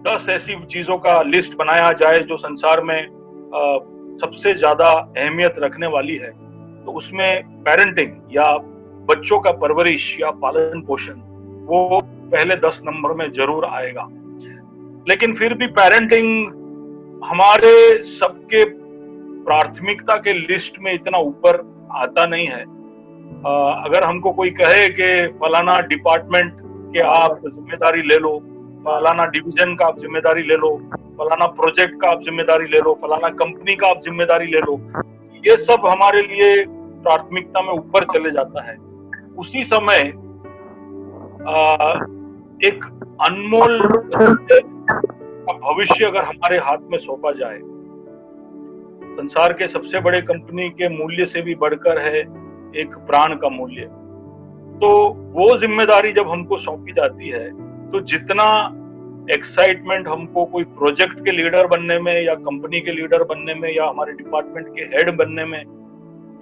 10 ऐसी चीजों का लिस्ट बनाया जाए जो संसार में सबसे ज्यादा अहमियत रखने वाली है, तो उसमें पेरेंटिंग या बच्चों का परवरिश या पालन पोषण वो पहले 10 नंबर में जरूर आएगा। लेकिन फिर भी पेरेंटिंग हमारे सबके प्राथमिकता के लिस्ट में इतना ऊपर आता नहीं है। अगर हमको कोई कहे कि फलाना डिपार्टमेंट के आप जिम्मेदारी ले लो, फलाना डिवीजन का आप जिम्मेदारी ले लो, फलाना प्रोजेक्ट का आप जिम्मेदारी ले लो, फलाना कंपनी का आप जिम्मेदारी ले लो, ये सब हमारे लिए प्राथमिकता में ऊपर चले जाता है। उसी समय एक अनमोल भविष्य अगर हमारे हाथ में सौंपा जाए, संसार के सबसे बड़े कंपनी के मूल्य से भी बढ़कर है एक प्राण का मूल्य। तो वो जिम्मेदारी जब हमको सौंपी जाती है, तो जितना एक्साइटमेंट हमको कोई प्रोजेक्ट के लीडर बनने में या कंपनी के लीडर बनने में या हमारे डिपार्टमेंट के हेड बनने में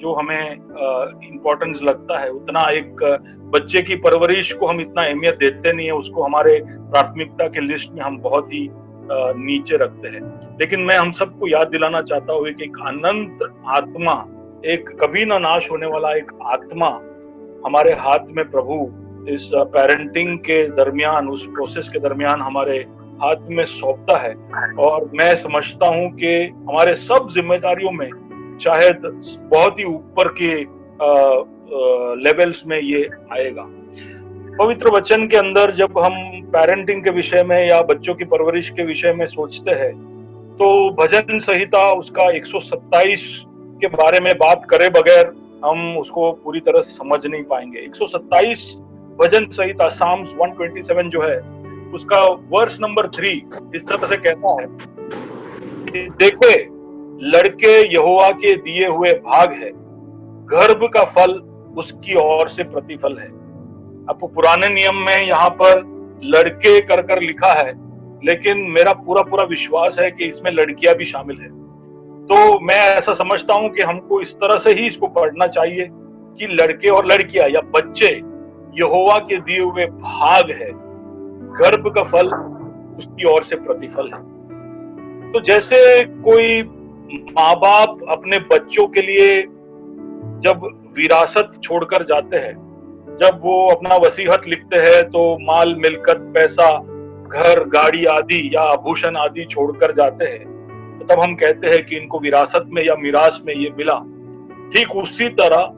जो हमें इम्पोर्टेंस लगता है, उतना एक बच्चे की परवरिश को हम इतना अहमियत देते नहीं है। उसको हमारे प्राथमिकता के लिस्ट में हम बहुत ही नीचे रखते हैं। लेकिन मैं हम सबको याद दिलाना चाहता हूँ कि एक अनंत आत्मा, एक कभी ना नाश होने वाला एक आत्मा हमारे हाथ में प्रभु इस पेरेंटिंग के दरमियान, उस प्रोसेस के दरमियान हमारे हाथ में सौंपता है। और मैं समझता हूँ कि हमारे सब जिम्मेदारियों में शायद बहुत ही ऊपर के लेवल्स में ये आएगा। पवित्र वचन के अंदर जब हम पेरेंटिंग के विषय में या बच्चों की परवरिश के विषय में सोचते हैं, तो भजन संहिता उसका 127 के बारे में बात करे बगैर हम उसको पूरी तरह समझ नहीं पाएंगे। 127 भजन संहिता साम्स 127 जो है, उसका वर्स नंबर 3 इस तरह से कहता है कि देखे, लड़के यहोवा के दिए हुए भाग है, गर्भ का फल उसकी ओर से प्रतिफल है। आपको पुराने नियम में यहाँ पर लड़के कर कर लिखा है, लेकिन मेरा पूरा विश्वास है कि इसमें लड़कियां भी शामिल है। तो मैं ऐसा समझता हूं कि हमको इस तरह से ही इसको पढ़ना चाहिए कि लड़के और लड़कियां या बच्चे यहोवा के दिए हुए भाग है, गर्भ का फल उसकी ओर से प्रतिफल है। तो जैसे कोई माँ बाप अपने बच्चों के लिए जब विरासत छोड़कर जाते हैं, जब वो अपना वसीहत लिखते हैं, तो माल मिलकत, पैसा, घर, गाड़ी आदि या आभूषण आदि छोड़कर जाते हैं, तो तब हम कहते हैं कि इनको विरासत में या मिरास में ये मिला। ठीक उसी तरह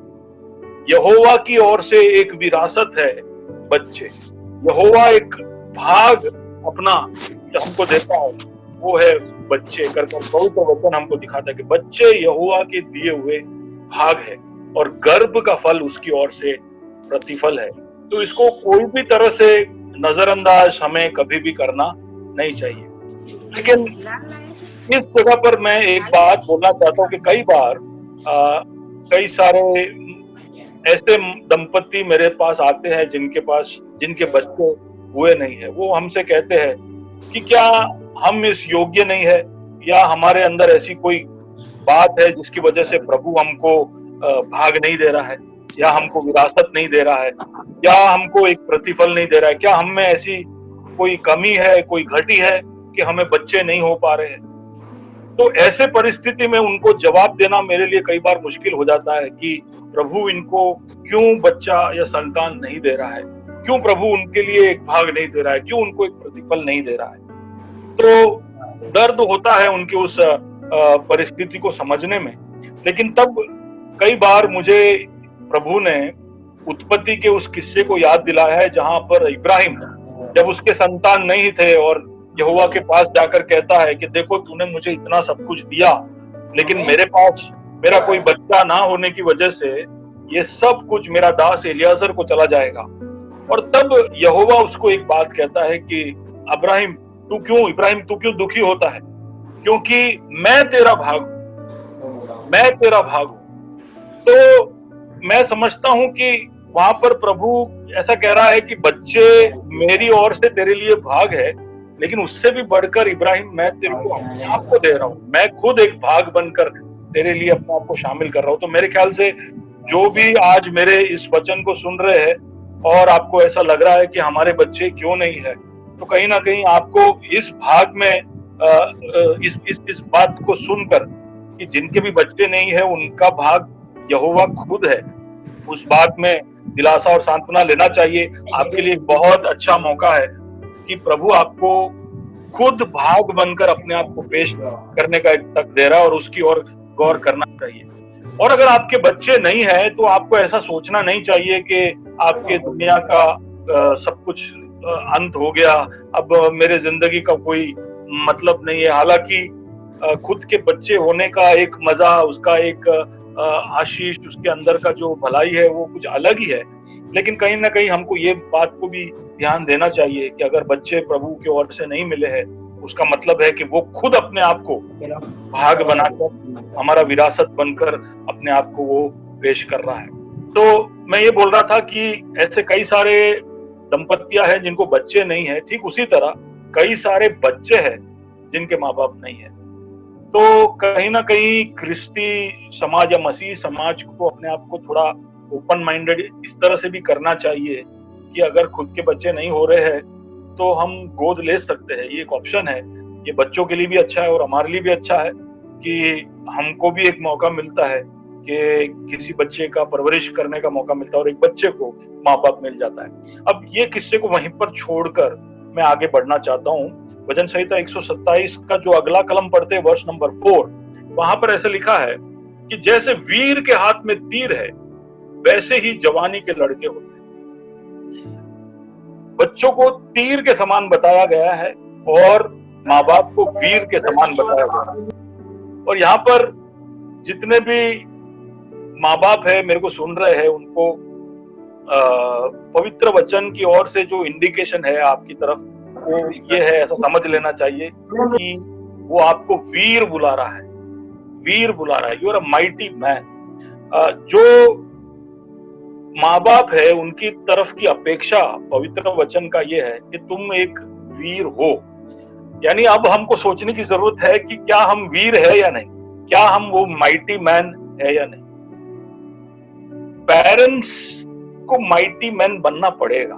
यहोवा की ओर से एक विरासत है बच्चे। यहोवा एक भाग अपना हमको देता है, वो है बच्चे। कर पवित्र वचन हमको दिखाता है कि बच्चे यहोवा के दिए हुए भाग है और गर्भ का फल उसकी ओर से प्रतिफल है। तो इसको कोई भी तरह से नजरअंदाज हमें कभी भी करना नहीं चाहिए। लेकिन इस जगह पर मैं एक बात बोलना चाहता हूँ कि कई बार कई सारे ऐसे दंपति मेरे पास आते हैं जिनके बच्चे हुए नहीं है। वो हमसे कहते हैं कि क्या हम इस योग्य नहीं है, या हमारे अंदर ऐसी कोई बात है जिसकी वजह से प्रभु हमको भाग नहीं दे रहा है, या हमको विरासत नहीं दे रहा है, या हमको एक प्रतिफल नहीं दे रहा है। क्या हम में ऐसी कोई कमी है, कोई घटी है कि हमें बच्चे नहीं हो पा रहे हैं? तो ऐसे परिस्थिति में उनको जवाब देना मेरे लिए कई बार मुश्किल हो जाता है कि प्रभु इनको क्यों बच्चा या संतान नहीं दे रहा है, क्यों प्रभु उनके लिए एक भाग नहीं दे रहा है, क्यों उनको एक प्रतिफल नहीं दे रहा है। तो दर्द होता है उनकी उस परिस्थिति को समझने में। लेकिन तब कई बार मुझे प्रभु ने उत्पत्ति के उस किस्से को याद दिलाया है, जहां पर इब्राहिम जब उसके संतान नहीं थे और यहोवा के पास जाकर कहता है कि देखो, तूने मुझे इतना सब कुछ दिया, लेकिन मेरे पास मेरा कोई बच्चा ना होने की वजह से ये सब कुछ मेरा दास एलियाजर को चला जाएगा। और तब यहोवा उसको एक बात कहता है कि इब्राहिम तू क्यों दुखी होता है, क्योंकि मैं तेरा भाग हूं। तो मैं समझता हूं कि वहां पर प्रभु ऐसा कह रहा है कि बच्चे मेरी ओर से तेरे लिए भाग है, लेकिन उससे भी बढ़कर इब्राहिम, मैं तेरे को अपने आप को दे रहा हूं, मैं खुद एक भाग बनकर तेरे लिए अपने आप को शामिल कर रहा हूं। तो मेरे ख्याल से जो भी आज मेरे इस वचन को सुन रहे हैं और आपको ऐसा लग रहा है कि हमारे बच्चे क्यों नहीं है, तो कहीं ना कहीं आपको इस भाग में इस बात को सुनकर कि जिनके भी बच्चे नहीं है उनका भाग यहोवा खुद है, उस बात में दिलासा और सांत्वना लेना चाहिए। आपके लिए एक बहुत अच्छा मौका है कि प्रभु आपको खुद भाग बनकर अपने आप को पेश करने का एक तक दे रहा है और उसकी ओर गौर करना चाहिए। और अगर आपके बच्चे नहीं है तो आपको ऐसा सोचना नहीं चाहिए कि आपके दुनिया का सब कुछ अंत हो गया, अब मेरे जिंदगी का कोई मतलब नहीं है। हालांकि खुद के बच्चे होने का एक मजा, उसका एक आशीष, उसके अंदर का जो भलाई है वो कुछ अलग ही है। लेकिन कहीं ना कहीं हमको ये बात को भी ध्यान देना चाहिए कि अगर बच्चे प्रभु की ओर से नहीं मिले हैं, उसका मतलब है कि वो खुद अपने आप को भाग बनाकर, हमारा विरासत बनकर अपने आप को वो पेश कर रहा है। तो मैं ये बोल रहा था कि ऐसे कई सारे दंपतियां हैं जिनको बच्चे नहीं है, ठीक उसी तरह कई सारे बच्चे हैं जिनके माँ बाप नहीं है। तो कहीं ना कहीं ख्रिस्ती समाज या मसीही समाज को अपने आप को थोड़ा ओपन माइंडेड इस तरह से भी करना चाहिए कि अगर खुद के बच्चे नहीं हो रहे हैं तो हम गोद ले सकते हैं, ये एक ऑप्शन है। ये बच्चों के लिए भी अच्छा है और हमारे लिए भी अच्छा है कि हमको भी एक मौका मिलता है कि किसी बच्चे का परवरिश करने का मौका मिलता है और एक बच्चे को माँ बाप मिल जाता है। अब ये किस्से को वहीं पर छोड़कर मैं आगे बढ़ना चाहता हूँ। भजन संहिता 127 का जो अगला कलम पढ़ते हैं, वर्ष नंबर 4, वहां पर ऐसे लिखा है कि जैसे वीर के हाथ में तीर है वैसे ही जवानी के लड़के होते हैं। बच्चों को तीर के समान बताया गया है और माँ बाप को वीर के समान बताया गया है। और यहाँ पर जितने भी माँ बाप है मेरे को सुन रहे हैं, उनको पवित्र वचन की ओर से जो इंडिकेशन है आपकी तरफ, वो ये है, ऐसा समझ लेना चाहिए कि वो आपको वीर बुला रहा है, वीर बुला रहा है। You are a mighty man. जो माँ बाप है उनकी तरफ की अपेक्षा पवित्र वचन का ये है कि तुम एक वीर हो। यानी अब हमको सोचने की जरूरत है कि क्या हम वीर है या नहीं, क्या हम वो माइटी मैन है या नहीं। पेरेंट्स को माइटी मैन बनना पड़ेगा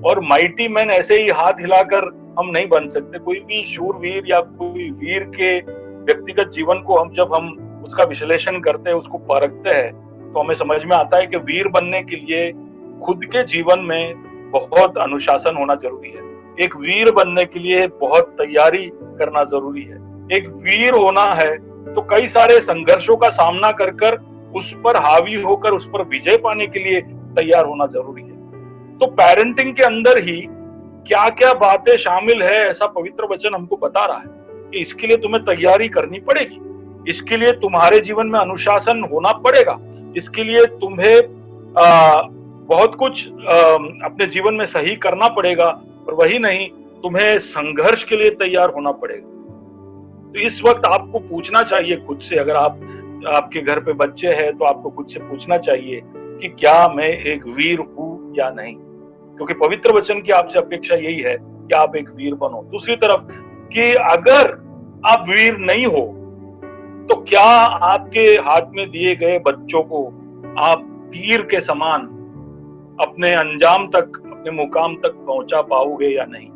और माइटी मैन ऐसे ही हाथ हिलाकर हम नहीं बन सकते। कोई भी शूरवीर या कोई वीर के व्यक्तिगत जीवन को जब हम उसका विश्लेषण करते हैं, उसको परखते हैं, तो हमें समझ में आता है कि वीर बनने के लिए खुद के जीवन में बहुत अनुशासन होना जरूरी है। एक वीर बनने के लिए बहुत तैयारी करना जरूरी है। एक वीर होना है तो कई सारे संघर्षों का सामना कर कर उस पर हावी होकर उस पर विजय पाने के लिए तैयार होना जरूरी है। तो पेरेंटिंग के अंदर ही क्या क्या बातें शामिल है, ऐसा पवित्र वचन हमको बता रहा है कि इसके लिए तुम्हें तैयारी करनी पड़ेगी, इसके लिए तुम्हारे जीवन में अनुशासन होना पड़ेगा, इसके लिए तुम्हें बहुत कुछ अपने जीवन में सही करना पड़ेगा, और वही नहीं, तुम्हें संघर्ष के लिए तैयार होना पड़ेगा। तो इस वक्त आपको पूछना चाहिए खुद से, अगर आपके घर पे बच्चे हैं तो आपको खुद से पूछना चाहिए कि क्या मैं एक वीर हूं या नहीं, क्योंकि पवित्र वचन की आपसे अपेक्षा यही है कि आप एक वीर बनो। दूसरी तरफ कि अगर आप वीर नहीं हो तो क्या आपके हाथ में दिए गए बच्चों को आप तीर के समान अपने अंजाम तक, अपने मुकाम तक पहुंचा पाओगे या नहीं।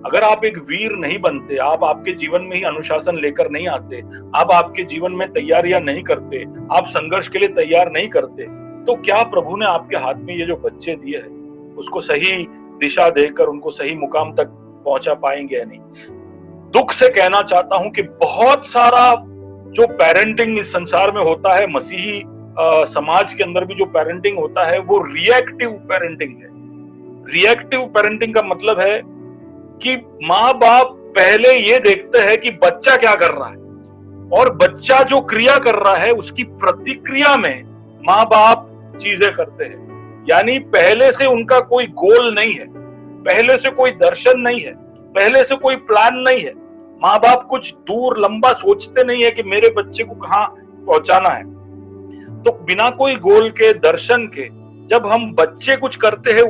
अगर आप एक वीर नहीं बनते, आप आपके जीवन में ही अनुशासन लेकर नहीं आते, आप आपके जीवन में तैयारियां नहीं करते, आप संघर्ष के लिए तैयार नहीं करते, तो क्या प्रभु ने आपके हाथ में ये जो बच्चे दिए हैं उसको सही दिशा देकर उनको सही मुकाम तक पहुंचा पाएंगे या नहीं। दुख से कहना चाहता हूं कि बहुत सारा जो पेरेंटिंग इस संसार में होता है, मसीही समाज के अंदर भी जो पेरेंटिंग होता है वो रिएक्टिव पेरेंटिंग है। रिएक्टिव पेरेंटिंग का मतलब है कि माँ बाप पहले ये देखते हैं कि बच्चा क्या कर रहा है और बच्चा जो क्रिया कर रहा है उसकी प्रतिक्रिया में माँ बाप चीजें करते हैं। यानी पहले से उनका कोई गोल नहीं है, पहले से कोई दर्शन नहीं है, पहले से कोई प्लान नहीं है। माँ बाप कुछ दूर लंबा सोचते नहीं है कि मेरे बच्चे को कहाँ पहुंचाना है। तो बिना कोई गोल के, दर्शन के, जब हम बच्चे कुछ करते हैं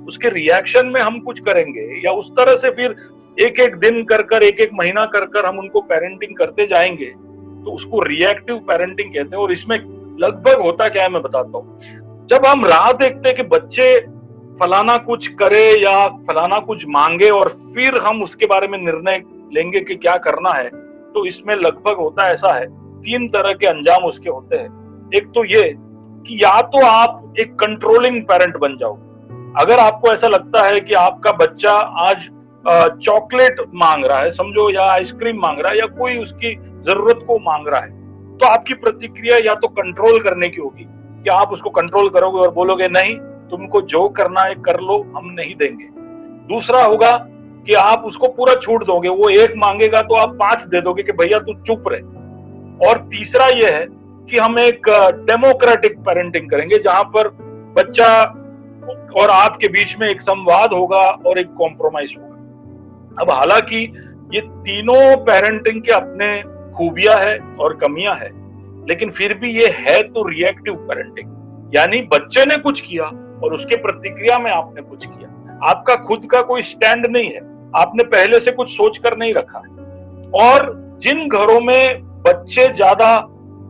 उसके रिएक्शन में हम कुछ करेंगे या उस तरह से फिर एक एक दिन कर कर, एक एक महीना कर कर हम उनको पेरेंटिंग करते जाएंगे, तो उसको रिएक्टिव पेरेंटिंग कहते हैं। और इसमें लगभग होता क्या है मैं बताता हूँ। जब हम राह देखते हैं कि बच्चे फलाना कुछ करे या फलाना कुछ मांगे और फिर हम उसके बारे में निर्णय लेंगे कि क्या करना है, तो इसमें लगभग होता ऐसा है, 3 तरह के अंजाम उसके होते हैं। एक तो ये कि या तो आप एक कंट्रोलिंग पेरेंट बन जाओ। अगर आपको ऐसा लगता है कि आपका बच्चा आज चॉकलेट मांग रहा है समझो, या आइसक्रीम मांग रहा है, या कोई उसकी जरूरत को मांग रहा है, तो आपकी प्रतिक्रिया या तो कंट्रोल करने की होगी कि आप उसको कंट्रोल करोगे और बोलोगे नहीं, तुमको जो करना है कर लो, हम नहीं देंगे। दूसरा होगा कि आप उसको पूरा छूट दोगे, वो 1 मांगेगा तो आप 5 दे दोगे कि भैया तू चुप रहे। और तीसरा ये है कि हम एक डेमोक्रेटिक पेरेंटिंग करेंगे जहां पर बच्चा और आपके बीच में एक संवाद होगा और एक कॉम्प्रोमाइज होगा। अब हालांकि ये तीनों पेरेंटिंग के अपने खूबियां है और कमियां है, लेकिन फिर भी ये है तो रिएक्टिव पेरेंटिंग, यानी बच्चे ने कुछ किया और उसके प्रतिक्रिया में आपने कुछ किया। आपका खुद का कोई स्टैंड नहीं है, आपने पहले से कुछ सोच कर नहीं रखा है। और जिन घरों में बच्चे ज्यादा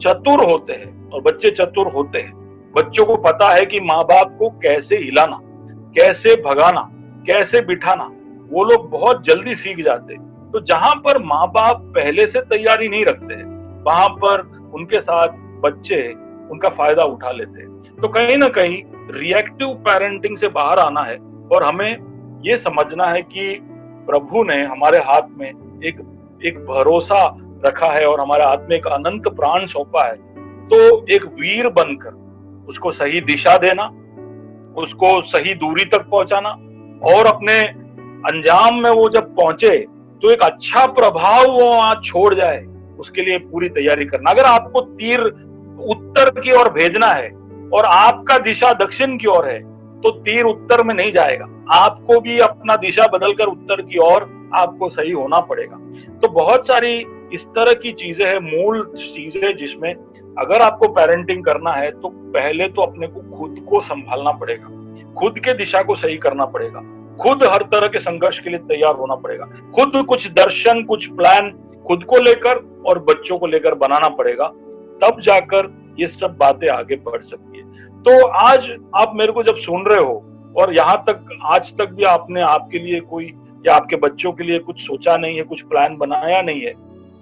चतुर होते हैं, और बच्चे चतुर होते हैं, बच्चों को पता है कि माँ बाप को कैसे हिलाना, कैसे भगाना, कैसे बिठाना, वो लोग बहुत जल्दी सीख जाते हैं। तो जहां पर माँ बाप पहले से तैयारी नहीं रखते हैं, वहां पर उनके साथ बच्चे उनका फायदा उठा लेते हैं। तो कहीं ना कहीं रिएक्टिव पेरेंटिंग से बाहर आना है और हमें ये समझना है कि प्रभु ने हमारे हाथ में एक भरोसा रखा है और हमारे हाथ में एक अनंत प्राण सौंपा है। तो एक वीर बनकर उसको सही दिशा देना, उसको सही दूरी तक पहुंचाना, और अपने अंजाम में वो जब पहुंचे तो एक अच्छा प्रभाव वो वहां छोड़ जाए, उसके लिए पूरी तैयारी करना। अगर आपको तीर उत्तर की ओर भेजना है और आपका दिशा दक्षिण की ओर है, तो तीर उत्तर में नहीं जाएगा, आपको भी अपना दिशा बदलकर उत्तर की ओर आपको सही होना पड़ेगा। तो बहुत सारी इस तरह की चीजें हैं, मूल चीजें, जिसमें अगर आपको पेरेंटिंग करना है तो पहले तो अपने को खुद को संभालना पड़ेगा, खुद के दिशा को सही करना पड़ेगा, खुद हर तरह के संघर्ष के लिए तैयार होना पड़ेगा, खुद कुछ दर्शन, कुछ प्लान खुद को लेकर और बच्चों को लेकर बनाना पड़ेगा, तब जाकर ये सब बातें आगे बढ़ सकती है। तो आज आप मेरे को जब सुन रहे हो और यहाँ तक आज तक भी आपने आपके लिए कोई या आपके बच्चों के लिए कुछ सोचा नहीं है, कुछ प्लान बनाया नहीं है,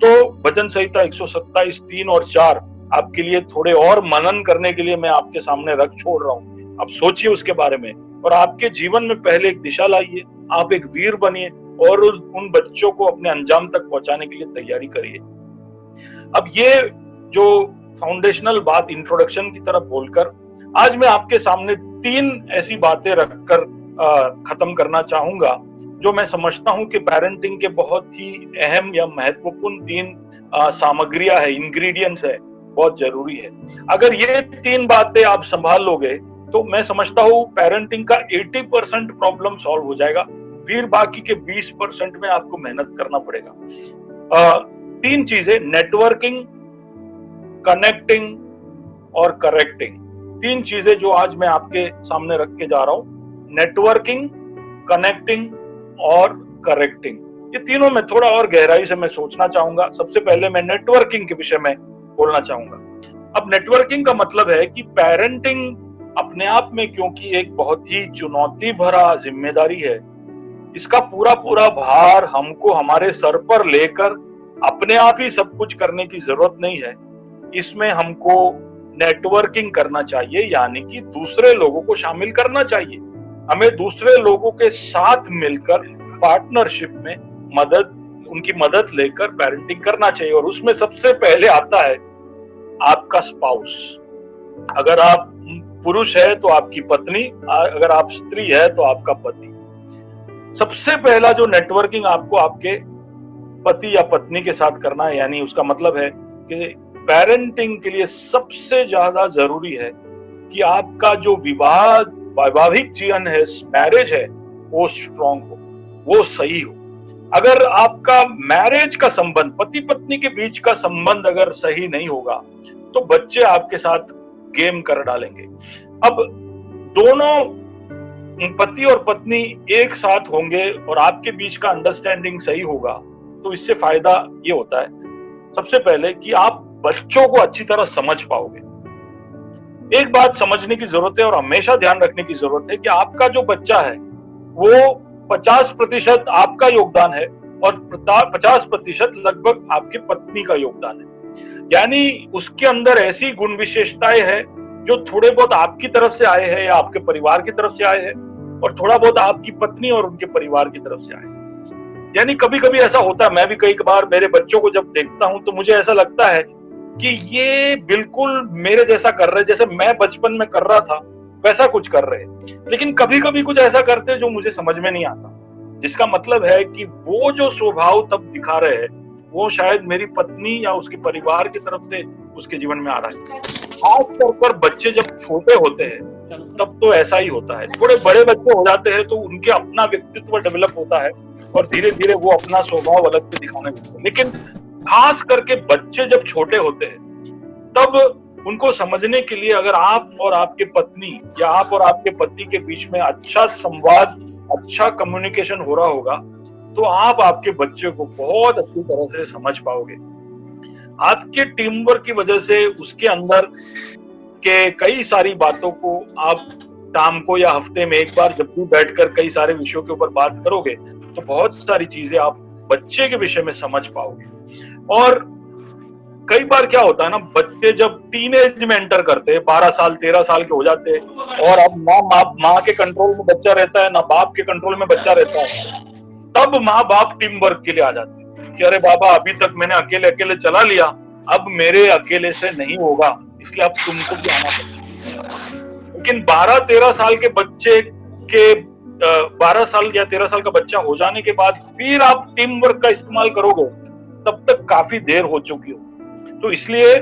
तो भजन संहिता 127, 3 और 4 आपके लिए थोड़े और मनन करने के लिए मैं आपके सामने रख छोड़ रहा हूँ। आप सोचिए उसके बारे में और आपके जीवन में पहले एक दिशा लाइए, आप एक वीर बनिए और उन बच्चों को अपने अंजाम तक पहुंचाने के लिए तैयारी करिए। अब ये जो फाउंडेशनल बात इंट्रोडक्शन की तरफ बोलकर आज मैं आपके सामने 3 ऐसी बातें रखकर खत्म करना चाहूंगा जो मैं समझता हूं कि पेरेंटिंग के बहुत ही अहम या महत्वपूर्ण 3 सामग्रियां है, इंग्रेडिएंट्स है, बहुत जरूरी है। अगर ये 3 बातें आप संभाल लोगे तो मैं समझता हूँ पेरेंटिंग का 80% प्रॉब्लम सॉल्व हो जाएगा, फिर बाकी के 20% में आपको मेहनत करना पड़ेगा। 3 चीजें, नेटवर्किंग, कनेक्टिंग और करेक्टिंग, 3 चीजें जो आज मैं आपके सामने रख के जा रहा हूं, नेटवर्किंग, कनेक्टिंग और करेक्टिंग। ये तीनों में थोड़ा और गहराई से मैं सोचना चाहूंगा। सबसे पहले मैं नेटवर्किंग के विषय में बोलना चाहूंगा। अब नेटवर्किंग का मतलब है कि पेरेंटिंग अपने आप में, क्योंकि एक बहुत ही चुनौती भरा जिम्मेदारी है, इसका पूरा पूरा भार हमको हमारे सर पर लेकर अपने आप ही सब कुछ करने की जरूरत नहीं है। इसमें हमको नेटवर्किंग करना चाहिए, यानी कि दूसरे लोगों को शामिल करना चाहिए। हमें दूसरे लोगों के साथ मिलकर पार्टनरशिप में उनकी मदद लेकर पेरेंटिंग करना चाहिए। और उसमें सबसे पहले आता है आपका स्पाउस। अगर आप पुरुष है तो आपकी पत्नी, अगर आप स्त्री है तो आपका पति। सबसे पहला जो नेटवर्किंग आपको आपके पति या पत्नी के साथ करना है, यानी उसका मतलब है कि पेरेंटिंग के लिए सबसे ज्यादा जरूरी है कि आपका जो वैवाहिक जीवन है, मैरिज है, वो स्ट्रांग हो, वो सही हो। अगर आपका मैरिज का संबंध, पति पत्नी के बीच का संबंध अगर सही नहीं होगा तो बच्चे आपके साथ गेम कर डालेंगे। अब दोनों पति और पत्नी एक साथ होंगे और आपके बीच का अंडरस्टैंडिंग सही होगा तो इससे फायदा ये होता है सबसे पहले कि आप बच्चों को अच्छी तरह समझ पाओगे। एक बात समझने की जरूरत है और हमेशा ध्यान रखने की जरूरत है कि आपका जो बच्चा है वो 50% आपका योगदान है और 50% लगभग आपकी पत्नी का योगदान है। यानी उसके अंदर ऐसी गुण विशेषताएं हैं जो थोड़े बहुत आपकी तरफ से आए हैं या आपके परिवार की तरफ से आए हैं और थोड़ा बहुत आपकी पत्नी और उनके परिवार की तरफ से आए हैं। यानी कभी कभी ऐसा होता है, मैं भी कई बार मेरे बच्चों को जब देखता हूं तो मुझे ऐसा लगता है कि ये बिल्कुल मेरे जैसा कर रहे, जैसे मैं बचपन में कर रहा था वैसा कुछ कर रहे हैं। लेकिन कभी कभी कुछ ऐसा करते हैं जो मुझे समझ में नहीं आता, जिसका मतलब है कि वो जो स्वभाव तब दिखा रहे हैं वो शायद मेरी पत्नी या उसके परिवार की तरफ से उसके जीवन में आ रहा है। खास तौर पर बच्चे जब छोटे होते हैं तब तो ऐसा ही होता है। थोड़े बड़े बच्चे हो जाते हैं तो उनके अपना व्यक्तित्व डेवलप होता है और धीरे धीरे वो अपना स्वभाव अलग से दिखाने लगते हैं। लेकिन खास करके बच्चे जब छोटे होते हैं तब उनको समझने के लिए अगर आप और आपके पत्नी या आप और आपके पति के बीच में अच्छा संवाद, अच्छा कम्युनिकेशन हो रहा होगा तो आप आपके बच्चे को बहुत अच्छी तरह से समझ पाओगे। आपके टीम वर्क की वजह से उसके अंदर के कई सारी बातों को आप शाम को या हफ्ते में एक बार जब भी बैठकर कई सारे विषयों के ऊपर बात करोगे तो बहुत सारी चीजें आप बच्चे के विषय में समझ पाओगे। और कई बार क्या होता है ना, बच्चे जब टीनेज में एंटर करते हैं, 12 साल 13 साल के हो जाते हैं और अब माँ के कंट्रोल में बच्चा रहता है ना बाप के कंट्रोल में बच्चा रहता है, तब माँ बाप टीम वर्क के लिए आ जाते हैं कि अरे बाबा अभी तक मैंने अकेले अकेले चला लिया, अब मेरे अकेले से नहीं होगा, इसलिए अब तुमको भी आना पड़ेगा। लेकिन 12-13 साल के बच्चे के 12 साल या 13 साल का बच्चा हो जाने के बाद फिर आप टीम वर्क का इस्तेमाल करोगे तब तक काफी देर हो चुकी हो। तो इसलिए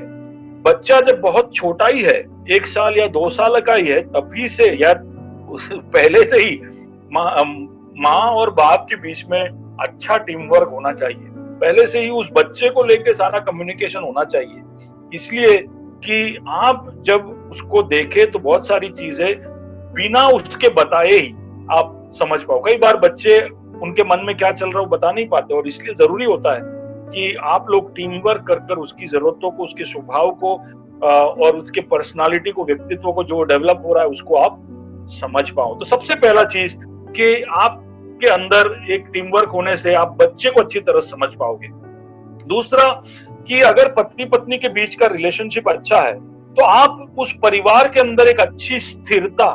बच्चा जब बहुत छोटा ही है, 1 साल या 2 साल का ही है, तभी से या पहले से ही माँ और बाप के बीच में अच्छा टीम वर्क होना चाहिए। पहले से ही उस बच्चे को लेके सारा कम्युनिकेशन होना चाहिए, इसलिए कि आप जब उसको देखे तो बहुत सारी चीजें बिना उसके बताए ही आप समझ पाओ। कई बार बच्चे उनके मन में क्या चल रहा है वो बता नहीं पाते और इसलिए जरूरी होता है कि आप लोग टीम वर्क कर कर उसकी जरूरतों को, उसके स्वभाव को और उसके पर्सनालिटी को, व्यक्तित्व को जो डेवलप हो रहा है उसको आप समझ पाओ। तो सबसे पहला चीज कि आपके अंदर एक टीम वर्क होने से आप बच्चे को अच्छी तरह समझ पाओगे। दूसरा कि अगर पत्नी पत्नी के बीच का रिलेशनशिप अच्छा है तो आप उस परिवार के अंदर एक अच्छी स्थिरता,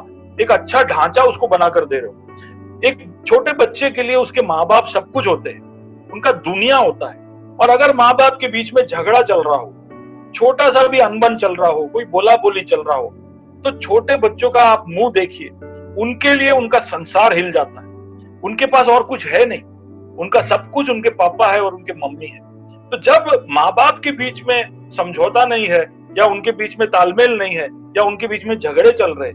एक अच्छा ढांचा उसको बनाकर दे रहे हो। एक छोटे बच्चे के लिए उसके माँ बाप सब कुछ होते हैं, उनका दुनिया होता है। और अगर माँ बाप के बीच में झगड़ा चल रहा हो, छोटा सा भी अनबन चल रहा हो, कोई बोला बोली चल रहा हो, तो छोटे बच्चों का आप मुंह देखिए, उनके लिए उनका संसार हिल जाता है। उनके पास और कुछ है नहीं, उनका सब कुछ उनके पापा है और उनके मम्मी है। तो जब माँ बाप के बीच में समझौता नहीं है या उनके बीच में तालमेल नहीं है या उनके बीच में झगड़े चल रहे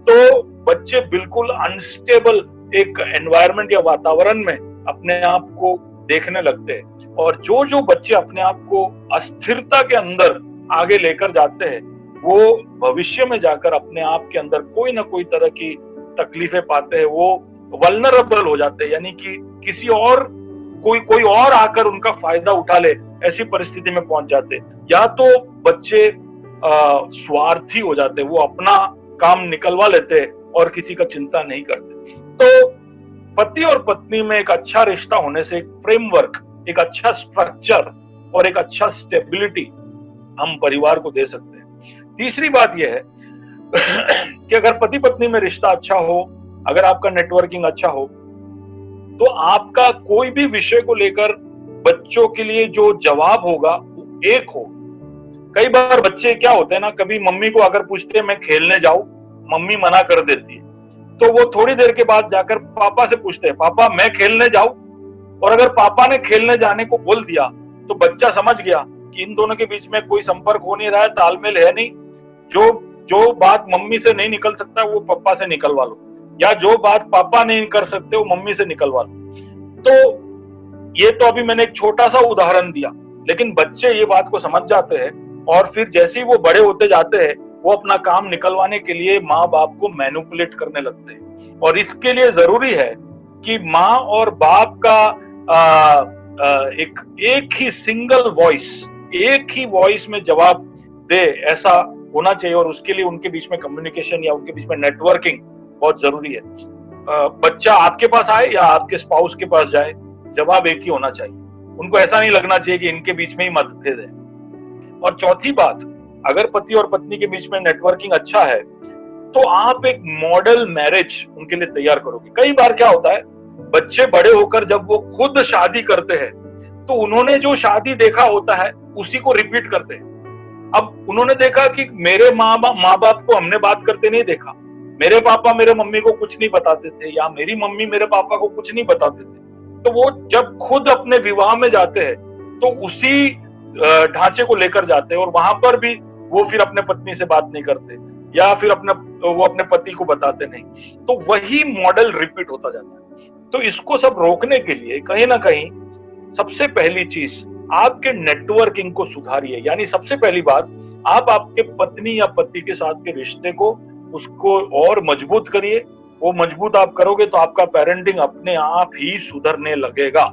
तो बच्चे बिल्कुल अनस्टेबल एक एनवायरनमेंट या वातावरण में अपने आप को देखने लगते हैं। और जो जो बच्चे अपने आप को अस्थिरता के अंदर आगे लेकर जाते हैं वो भविष्य में जाकर अपने आप के अंदर कोई ना कोई तरह की तकलीफें पाते हैं, वो वल्नरेबल हो जाते हैं, यानी कि किसी और कोई और आकर उनका फायदा उठा ले ऐसी परिस्थिति में पहुंच जाते हैं। या तो बच्चे स्वार्थी हो जाते हैं, वो अपना काम निकलवा लेते हैं और किसी का चिंता नहीं करते। तो पति और पत्नी में एक अच्छा रिश्ता होने से एक फ्रेमवर्क, एक अच्छा स्ट्रक्चर और एक अच्छा स्टेबिलिटी हम परिवार को दे सकते हैं। तीसरी बात यह है कि अगर पति पत्नी में रिश्ता अच्छा हो, अगर आपका नेटवर्किंग अच्छा हो तो आपका कोई भी विषय को लेकर बच्चों के लिए जो जवाब होगा वो एक हो। कई बार बच्चे क्या होते हैं ना, कभी मम्मी को अगर पूछते हैं मैं खेलने जाऊं, मम्मी मना कर देती है, तो वो थोड़ी देर के बाद जाकर पापा से पूछते हैं पापा मैं खेलने जाऊं। और अगर पापा ने खेलने जाने को बोल दिया तो बच्चा समझ गया कि इन दोनों के बीच में कोई संपर्क हो नहीं रहा है, तालमेल है नहीं। जो बात मम्मी से नहीं निकल सकता वो पापा से निकलवा लो, या जो बात पापा नहीं कर सकते वो मम्मी से निकलवा लो। तो ये तो अभी मैंने एक छोटा सा उदाहरण दिया, लेकिन बच्चे ये बात को समझ जाते हैं और फिर जैसे ही वो बड़े होते जाते हैं वो अपना काम निकलवाने के लिए माँ बाप को मैनिपुलेट करने लगते हैं। और इसके लिए जरूरी है कि माँ और बाप का एक ही सिंगल वॉइस, एक ही वॉइस में जवाब दे, ऐसा होना चाहिए, और उसके लिए उनके बीच में कम्युनिकेशन या उनके बीच में नेटवर्किंग बहुत जरूरी है। बच्चा आपके पास आए या आपके स्पाउस के पास जाए, जवाब एक ही होना चाहिए। उनको ऐसा नहीं लगना चाहिए कि इनके बीच में ही मतभेद है। और चौथी बात, अगर पति और पत्नी के बीच में नेटवर्किंग अच्छा है तो आप एक मॉडल मैरिज उनके लिए तैयार करोगे। कई बार क्या होता है, बच्चे बड़े होकर जब वो खुद शादी करते हैं तो उन्होंने जो शादी देखा होता है उसी को रिपीट करते हैं। अब उन्होंने देखा कि मेरे माँ बाप को हमने बात करते नहीं देखा, मेरे पापा मेरे मम्मी को कुछ नहीं बताते थे, या मेरी मम्मी मेरे पापा को कुछ नहीं बताते थे। तो वो जब खुद अपने विवाह में जाते हैं तो उसी ढांचे को लेकर जाते हैं, और वहां पर भी वो फिर अपने पत्नी से बात नहीं करते, या फिर वो अपने पति को बताते नहीं। तो वही मॉडल रिपीट होता जाता है। तो इसको सब रोकने के लिए कहीं ना कहीं सबसे पहली चीज, आपके नेटवर्किंग को सुधारिए। यानी सबसे पहली बात, आप आपके पत्नी या पति के साथ के रिश्ते को उसको और मजबूत करिए। वो मजबूत आप करोगे तो आपका पेरेंटिंग अपने आप ही सुधरने लगेगा।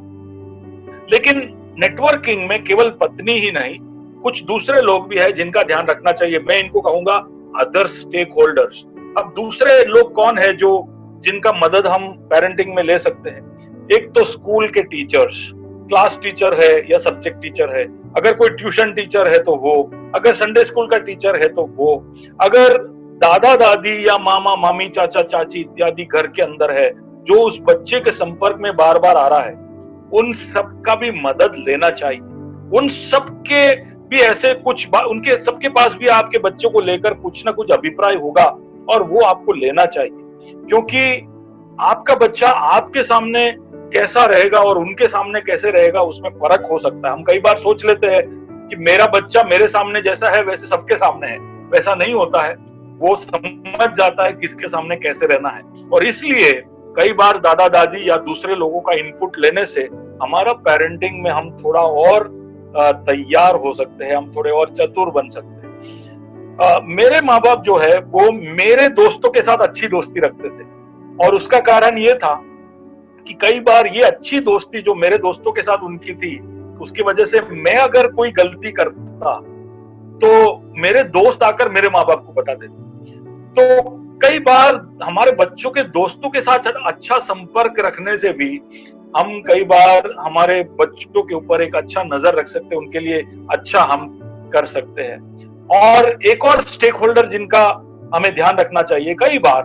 लेकिन नेटवर्किंग में केवल पत्नी ही नहीं, कुछ दूसरे लोग भी हैं जिनका ध्यान रखना चाहिए। मैं इनको कहूंगा अदर स्टेक होल्डर्स। अब दूसरे लोग कौन है जो जिनका मदद हम पेरेंटिंग में ले सकते हैं? एक तो स्कूल के टीचर्स, क्लास टीचर है या सब्जेक्ट टीचर है, अगर कोई ट्यूशन टीचर है तो वो, अगर संडे स्कूल का टीचर है तो वो, अगर दादा दादी या मामा मामी चाचा चाची इत्यादि घर के अंदर है जो उस बच्चे के संपर्क में बार बार आ रहा है, उन सबका भी मदद लेना चाहिए। उन सबके भी ऐसे कुछ उनके सबके पास भी आपके बच्चों को लेकर कुछ ना कुछ अभिप्राय होगा और वो आपको लेना चाहिए। क्योंकि आपका बच्चा आपके सामने कैसा रहेगा और उनके सामने कैसे रहेगा उसमें फर्क हो सकता है। हम कई बार सोच लेते हैं कि मेरा बच्चा मेरे सामने जैसा है वैसे सबके सामने है, वैसा नहीं होता है। वो समझ जाता है किसके सामने कैसे रहना है, और इसलिए कई बार दादा दादी या दूसरे लोगों का इनपुट लेने से हमारा पेरेंटिंग में हम थोड़ा और तैयार हो सकते हैं, हम थोड़े और चतुर बन सकते हैं। मेरे माँ बाप जो है वो मेरे दोस्तों के साथ अच्छी दोस्ती रखते थे, और उसका कारण ये था कि कई बार ये अच्छी दोस्ती जो मेरे दोस्तों के साथ उनकी थी, उसकी वजह से मैं अगर कोई गलती करता तो मेरे दोस्त आकर मेरे माँ बाप को बता देते। तो कई बार हमारे बच्चों के दोस्तों के साथ अच्छा संपर्क रखने से भी हम कई बार हमारे बच्चों के ऊपर एक अच्छा नजर रख सकते हैं, उनके लिए अच्छा हम कर सकते हैं। और एक और स्टेक होल्डर जिनका हमें ध्यान रखना चाहिए, कई बार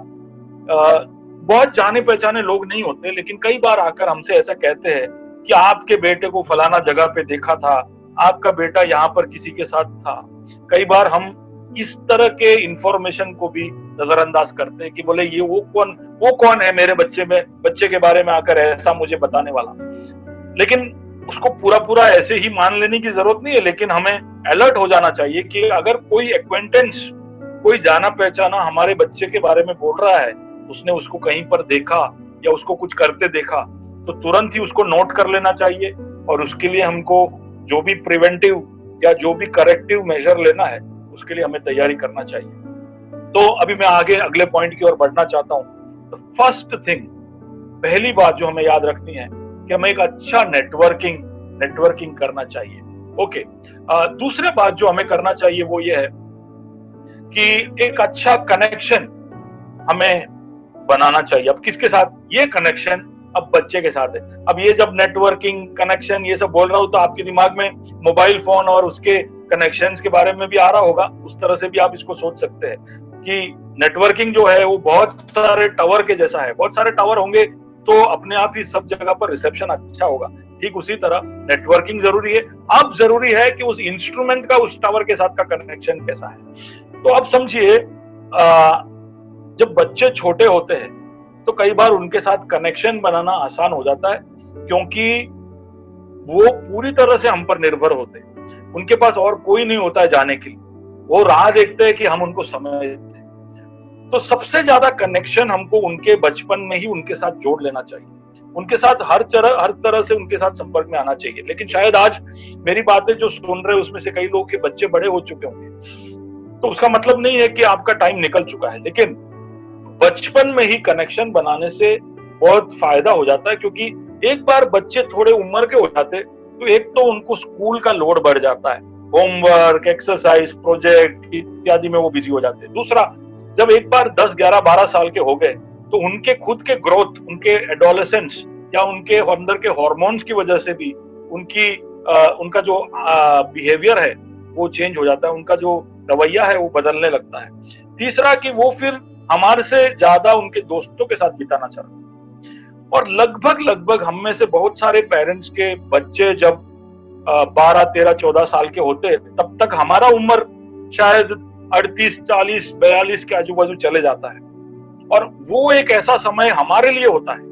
बहुत जाने पहचाने लोग नहीं होते, लेकिन कई बार आकर हमसे ऐसा कहते हैं कि आपके बेटे को फलाना जगह पे देखा था, आपका बेटा यहाँ पर किसी के साथ था। कई बार हम इस तरह के इंफॉर्मेशन को भी नजरअंदाज करते हैं कि बोले ये वो कौन है मेरे बच्चे के बारे में आकर ऐसा मुझे बताने वाला। लेकिन उसको पूरा ऐसे ही मान लेने की जरूरत नहीं है, लेकिन हमें अलर्ट हो जाना चाहिए कि अगर कोई एक्वेंटेंस, कोई जाना पहचाना हमारे बच्चे के बारे में बोल रहा है, उसने उसको कहीं पर देखा या उसको कुछ करते देखा, तो तुरंत ही उसको नोट कर लेना चाहिए, और उसके लिए हमको जो भी प्रिवेंटिव या जो भी करेक्टिव मेजर लेना है उसके लिए हमें तैयारी करना चाहिए। तो अभी मैं आगे अगले पॉइंट की ओर बढ़ना चाहता हूँ। फर्स्ट थिंग, पहली बात जो हमें याद रखनी है कि हमें एक अच्छा नेटवर्किंग करना चाहिए। ओके, दूसरी बात जो हमें करना चाहिए वो ये है कि एक अच्छा कनेक्शन हमें बनाना चाहिए। अब किसके साथ? ये कनेक्शन अब बच्चे के साथ है। अब ये जब नेटवर्किंग, कनेक्शन ये सब बोल रहा हूं तो आपके दिमाग में मोबाइल फोन और उसके कनेक्शंस के बारे में भी आ रहा होगा। उस तरह से भी आप इसको सोच सकते हैं कि नेटवर्किंग जो है वो बहुत सारे टावर के जैसा है। बहुत सारे टावर होंगे तो अपने आप ही सब जगह पर रिसेप्शन अच्छा होगा। ठीक उसी तरह नेटवर्किंग जरूरी है। अब जरूरी है कि उस इंस्ट्रूमेंट का उस टावर के साथ का कनेक्शन कैसा है। तो अब समझिए, जब बच्चे छोटे होते हैं तो कई बार उनके साथ कनेक्शन बनाना आसान हो जाता है, क्योंकि वो पूरी तरह से हम पर निर्भर होते हैं। उनके पास और कोई नहीं होता है जाने के लिए, वो राह देखते हैं कि हम उनको समय दें। तो सबसे ज्यादा कनेक्शन हमको उनके बचपन में ही उनके साथ जोड़ लेना चाहिए। उनके साथ हर तरह से उनके साथ संपर्क में आना चाहिए। लेकिन शायद आज मेरी बातें जो सुन रहे हैं उसमें से कई लोगों के बच्चे बड़े हो चुके होंगे, तो उसका मतलब नहीं है कि आपका टाइम निकल चुका है। लेकिन बचपन में ही कनेक्शन बनाने से बहुत फायदा हो जाता है, क्योंकि एक बार बच्चे थोड़े उम्र के हो जाते तो एक तो उनको स्कूल का लोड बढ़ जाता है, होमवर्क, एक्सरसाइज, प्रोजेक्ट इत्यादि में वो बिजी हो जाते हैं। दूसरा, जब एक बार 10, 11, 12 साल के हो गए तो उनके खुद के ग्रोथ, उनके एडोलेसेंस या उनके अंदर के हार्मोन्स की वजह से भी उनका जो बिहेवियर है वो चेंज हो जाता है, उनका जो रवैया है वो बदलने लगता है। तीसरा कि वो फिर हमारे से ज्यादा उनके दोस्तों के साथ बिताना चाहते हैं। और लगभग हम में से बहुत सारे पेरेंट्स के बच्चे जब 12, 13, 14 साल के होते तब तक हमारा उम्र शायद 38, 40, 42 के आजू बाजू चले जाता है। और वो एक ऐसा समय हमारे लिए होता है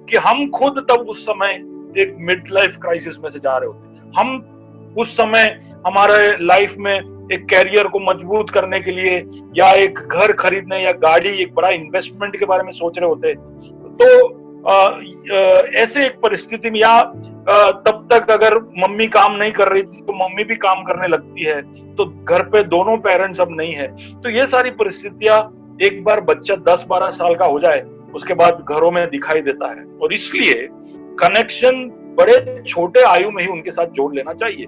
कि हम खुद तब उस समय एक मिड लाइफ क्राइसिस में से जा रहे होते हैं। हम उस समय हमारे लाइफ में एक कैरियर को मजबूत करने के लिए या एक घर खरीदने या गाड़ी, एक बड़ा इन्वेस्टमेंट के बारे में सोच रहे होते हैं। तो ऐसे एक परिस्थिति में या तब तक अगर मम्मी काम नहीं कर रही थी तो मम्मी भी काम करने लगती है, तो घर पे दोनों पेरेंट्स अब नहीं है। तो ये सारी परिस्थितियां एक बार बच्चा 10-12 साल का हो जाए उसके बाद घरों में दिखाई देता है। और इसलिए कनेक्शन बड़े छोटे आयु में ही उनके साथ जोड़ लेना चाहिए।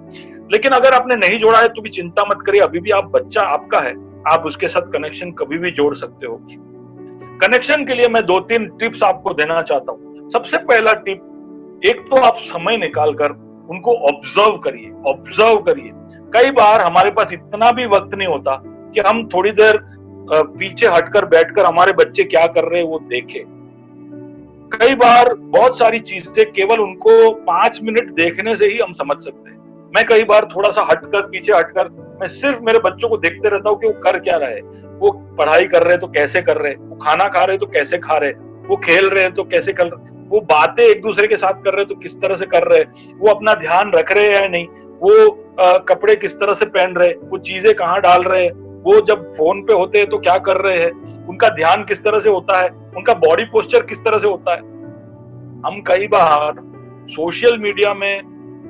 लेकिन अगर आपने नहीं जोड़ा है तो भी चिंता मत करिए, अभी भी आप बच्चा आपका है, आप उसके साथ कनेक्शन कभी भी जोड़ सकते हो। कनेक्शन के लिए मैं 2-3 टिप्स आपको देना चाहता हूँ। सबसे पहला टिप, एक तो आप समय निकालकर उनको ऑब्जर्व करिए। कई बार हमारे पास इतना भी वक्त नहीं होता कि हम थोड़ी देर पीछे हटकर बैठकर हमारे बच्चे क्या कर रहे हैं वो देखें। कई बार बहुत सारी चीजें केवल उनको 5 मिनट देखने से ही हम समझ सकते हैं। मैं कई बार थोड़ा सा पीछे हटकर मैं सिर्फ मेरे बच्चों को देखते रहता हूँ कि वो कर क्या रहे, वो पढ़ाई कर रहे हैं तो कैसे कर रहे, वो खाना खा रहे तो कैसे खा रहे, वो खेल रहे हैं तो कैसे कर रहे, वो बातें एक दूसरे के साथ कर रहे तो किस तरह से कर रहे, वो अपना ध्यान रख रहे हैं या नहीं, वो कपड़े किस तरह से पहन रहे, वो चीजें कहाँ डाल रहे हैं, वो जब फोन पे होते हैं तो क्या कर रहे हैं, उनका ध्यान किस तरह से होता है, उनका बॉडी पोस्चर किस तरह से होता है। हम कई बार सोशल मीडिया में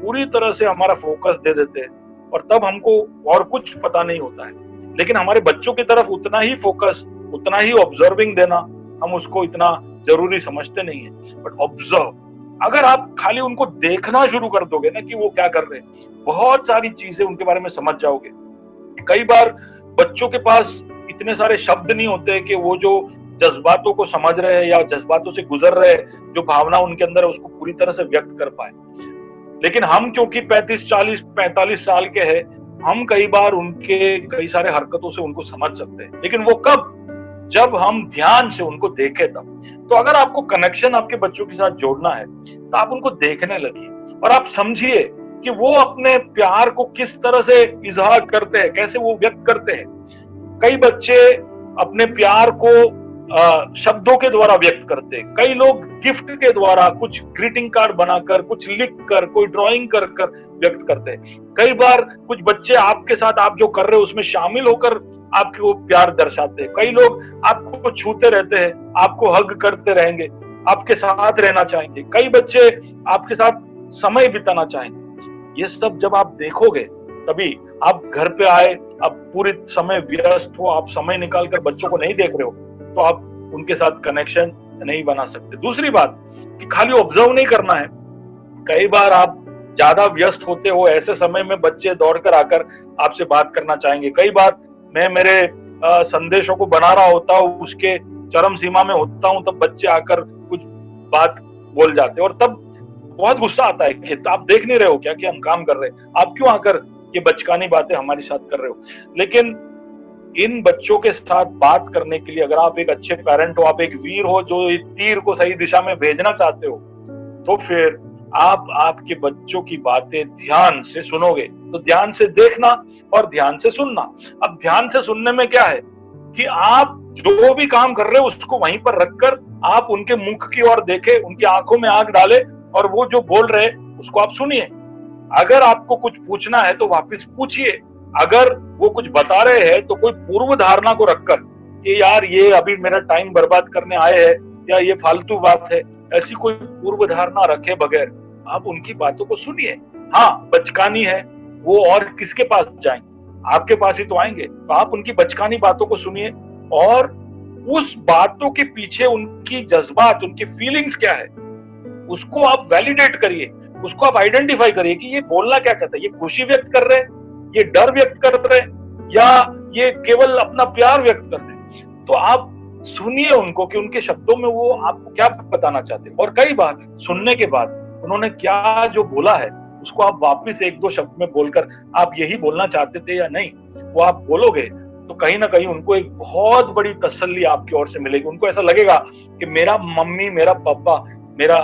पूरी तरह से हमारा फोकस दे देते हैं और तब हमको और कुछ पता नहीं होता है। लेकिन हमारे बच्चों की तरफ उतना ही फोकस, उतना ही ऑब्जर्विंग देना हम उसको इतना जरूरी समझते नहीं है। बट ऑब्जर्व, अगर आप खाली उनको देखना शुरू कर दोगे ना कि वो क्या कर रहे हैं, बहुत सारी चीजें उनके बारे में समझ जाओगे। कई बार बच्चों के पास इतने सारे शब्द नहीं होते कि वो जो जज्बातों को समझ रहे हैं या जज्बातों से गुजर रहे हैं, जो भावना उनके अंदर है उसको पूरी तरह से व्यक्त कर पाए। लेकिन हम क्योंकि 35, 40, 45 साल के हैं, हम कई बार उनके कई सारे हरकतों से उनको समझ सकते हैं। लेकिन वो कब? जब हम ध्यान से उनको देखें तब। तो अगर आपको कनेक्शन आपके बच्चों के साथ जोड़ना है तो आप उनको देखने लगिए और आप समझिए कि वो अपने प्यार को किस तरह से इजहार करते हैं, कैसे वो व्यक्त करते हैं। कई बच्चे अपने प्यार को शब्दों के द्वारा व्यक्त करते हैं, कई लोग गिफ्ट के द्वारा, कुछ ग्रीटिंग कार्ड बनाकर, कुछ लिखकर, कोई ड्राइंग कर कर व्यक्त करते हैं। कई बार कुछ बच्चे आपके साथ आप जो कर रहे हो उसमें शामिल होकर आपको प्यार दर्शाते हैं। कई लोग आपको छूते रहते हैं, आपको हग करते रहेंगे, आपके साथ रहना चाहेंगे। कई बच्चे आपके साथ समय बिताना चाहेंगे। ये सब जब आप देखोगे तभी आप घर पे आए, आप पूरे समय व्यस्त हो, आप समय निकालकर बच्चों को नहीं देख रहे हो तो आप उनके साथ कनेक्शन नहीं बना सकते। दूसरी बात कि खाली ऑब्जर्व नहीं करना है। कई बार आप ज्यादा व्यस्त होते हो, ऐसे समय में बच्चे दौड़कर आकर आपसे बात करना चाहेंगे। कई बार मैं मेरे संदेशों को बना रहा होता हूँ, उसके चरम सीमा में होता हूँ, तब बच्चे आकर कुछ बात बोल जाते हैं और तब बहुत गुस्सा आता है कि आप देख नहीं रहे हो क्या कि हम काम कर रहे हैं, आप क्यों आकर ये बचकानी बातें हमारे साथ कर रहे हो। लेकिन इन बच्चों के साथ बात करने के लिए अगर आप एक अच्छे पेरेंट हो, आप एक वीर हो जो तीर को सही दिशा में भेजना चाहते हो, तो फिर आप आपके बच्चों की बातें ध्यान से सुनोगे। तो ध्यान से देखना और ध्यान से सुनना। अब ध्यान से सुनने में क्या है कि आप जो भी काम कर रहे हो उसको वहीं पर रखकर आप उनके मुख की ओर देखें, उनकी आंखों में आंख डाले और वो जो बोल रहे उसको आप सुनिए। अगर आपको कुछ पूछना है तो वापस पूछिए। अगर वो कुछ बता रहे हैं तो कोई पूर्व धारणा को रखकर कि यार ये अभी मेरा टाइम बर्बाद करने आए हैं या ये फालतू बात है, ऐसी कोई पूर्व धारणा रखे बगैर आप उनकी बातों को सुनिए। हाँ, बचकानी है वो और किसके पास जाएंगे, आपके पास ही तो आएंगे। तो आप उनकी बचकानी बातों को सुनिए और उस बातों के पीछे उनकी जज्बात, उनकी फीलिंग्स क्या है उसको आप वैलिडेट करिए, उसको आप आइडेंटिफाई करिए कि ये बोलना क्या चाहता है। ये खुशी व्यक्त कर रहे हैं ये डर व्यक्त कर रहे हैं या ये केवल अपना प्यार व्यक्त कर रहे हैं। तो आप सुनिए उनको कि उनके शब्दों में वो आपको क्या बताना चाहते हैं, और कई बार सुनने के बाद उन्होंने क्या जो बोला है उसको आप वापस एक दो शब्द में बोलकर आप यही बोलना चाहते थे या नहीं, वो आप बोलोगे तो कहीं ना कहीं उनको एक बहुत बड़ी तसल्ली आपकी ओर से मिलेगी। उनको ऐसा लगेगा कि मेरा मम्मी, मेरा पापा मेरा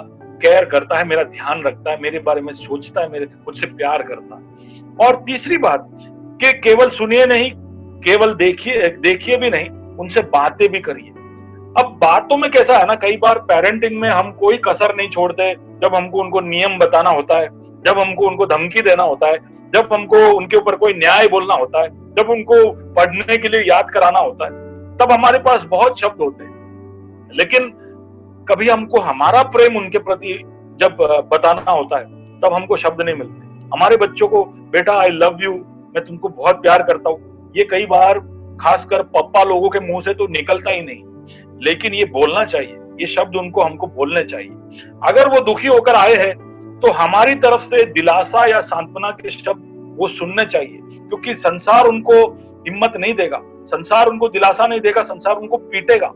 केयर करता है, मेरा ध्यान रखता है, मेरे बारे में सोचता है, मेरे मुझसे प्यार करता है। और तीसरी बात कि केवल सुनिए नहीं, केवल देखिए भी नहीं, उनसे बातें भी करिए। अब बातों में कैसा है ना, कई बार पेरेंटिंग में हम कोई कसर नहीं छोड़ते। जब हमको उनको नियम बताना होता है, जब हमको उनको धमकी देना होता है, जब हमको उनके ऊपर कोई न्याय बोलना होता है, जब उनको पढ़ने के लिए याद कराना होता है, तब हमारे पास बहुत शब्द होते हैं। लेकिन कभी हमको हमारा प्रेम उनके प्रति जब बताना होता है तब हमको शब्द नहीं मिलते। हमारे बच्चों को बेटा आई लव यू, मैं तुमको बहुत प्यार करता हूँ, ये कई बार खासकर पप्पा लोगों के मुंह से तो निकलता ही नहीं, लेकिन ये बोलना चाहिए, ये शब्द उनको हमको बोलने चाहिए। अगर वो दुखी होकर आए हैं तो हमारी तरफ से दिलासा या सांत्वना के शब्द वो सुनने चाहिए, क्योंकि संसार उनको हिम्मत नहीं देगा, संसार उनको दिलासा नहीं देगा, संसार उनको पीटेगा।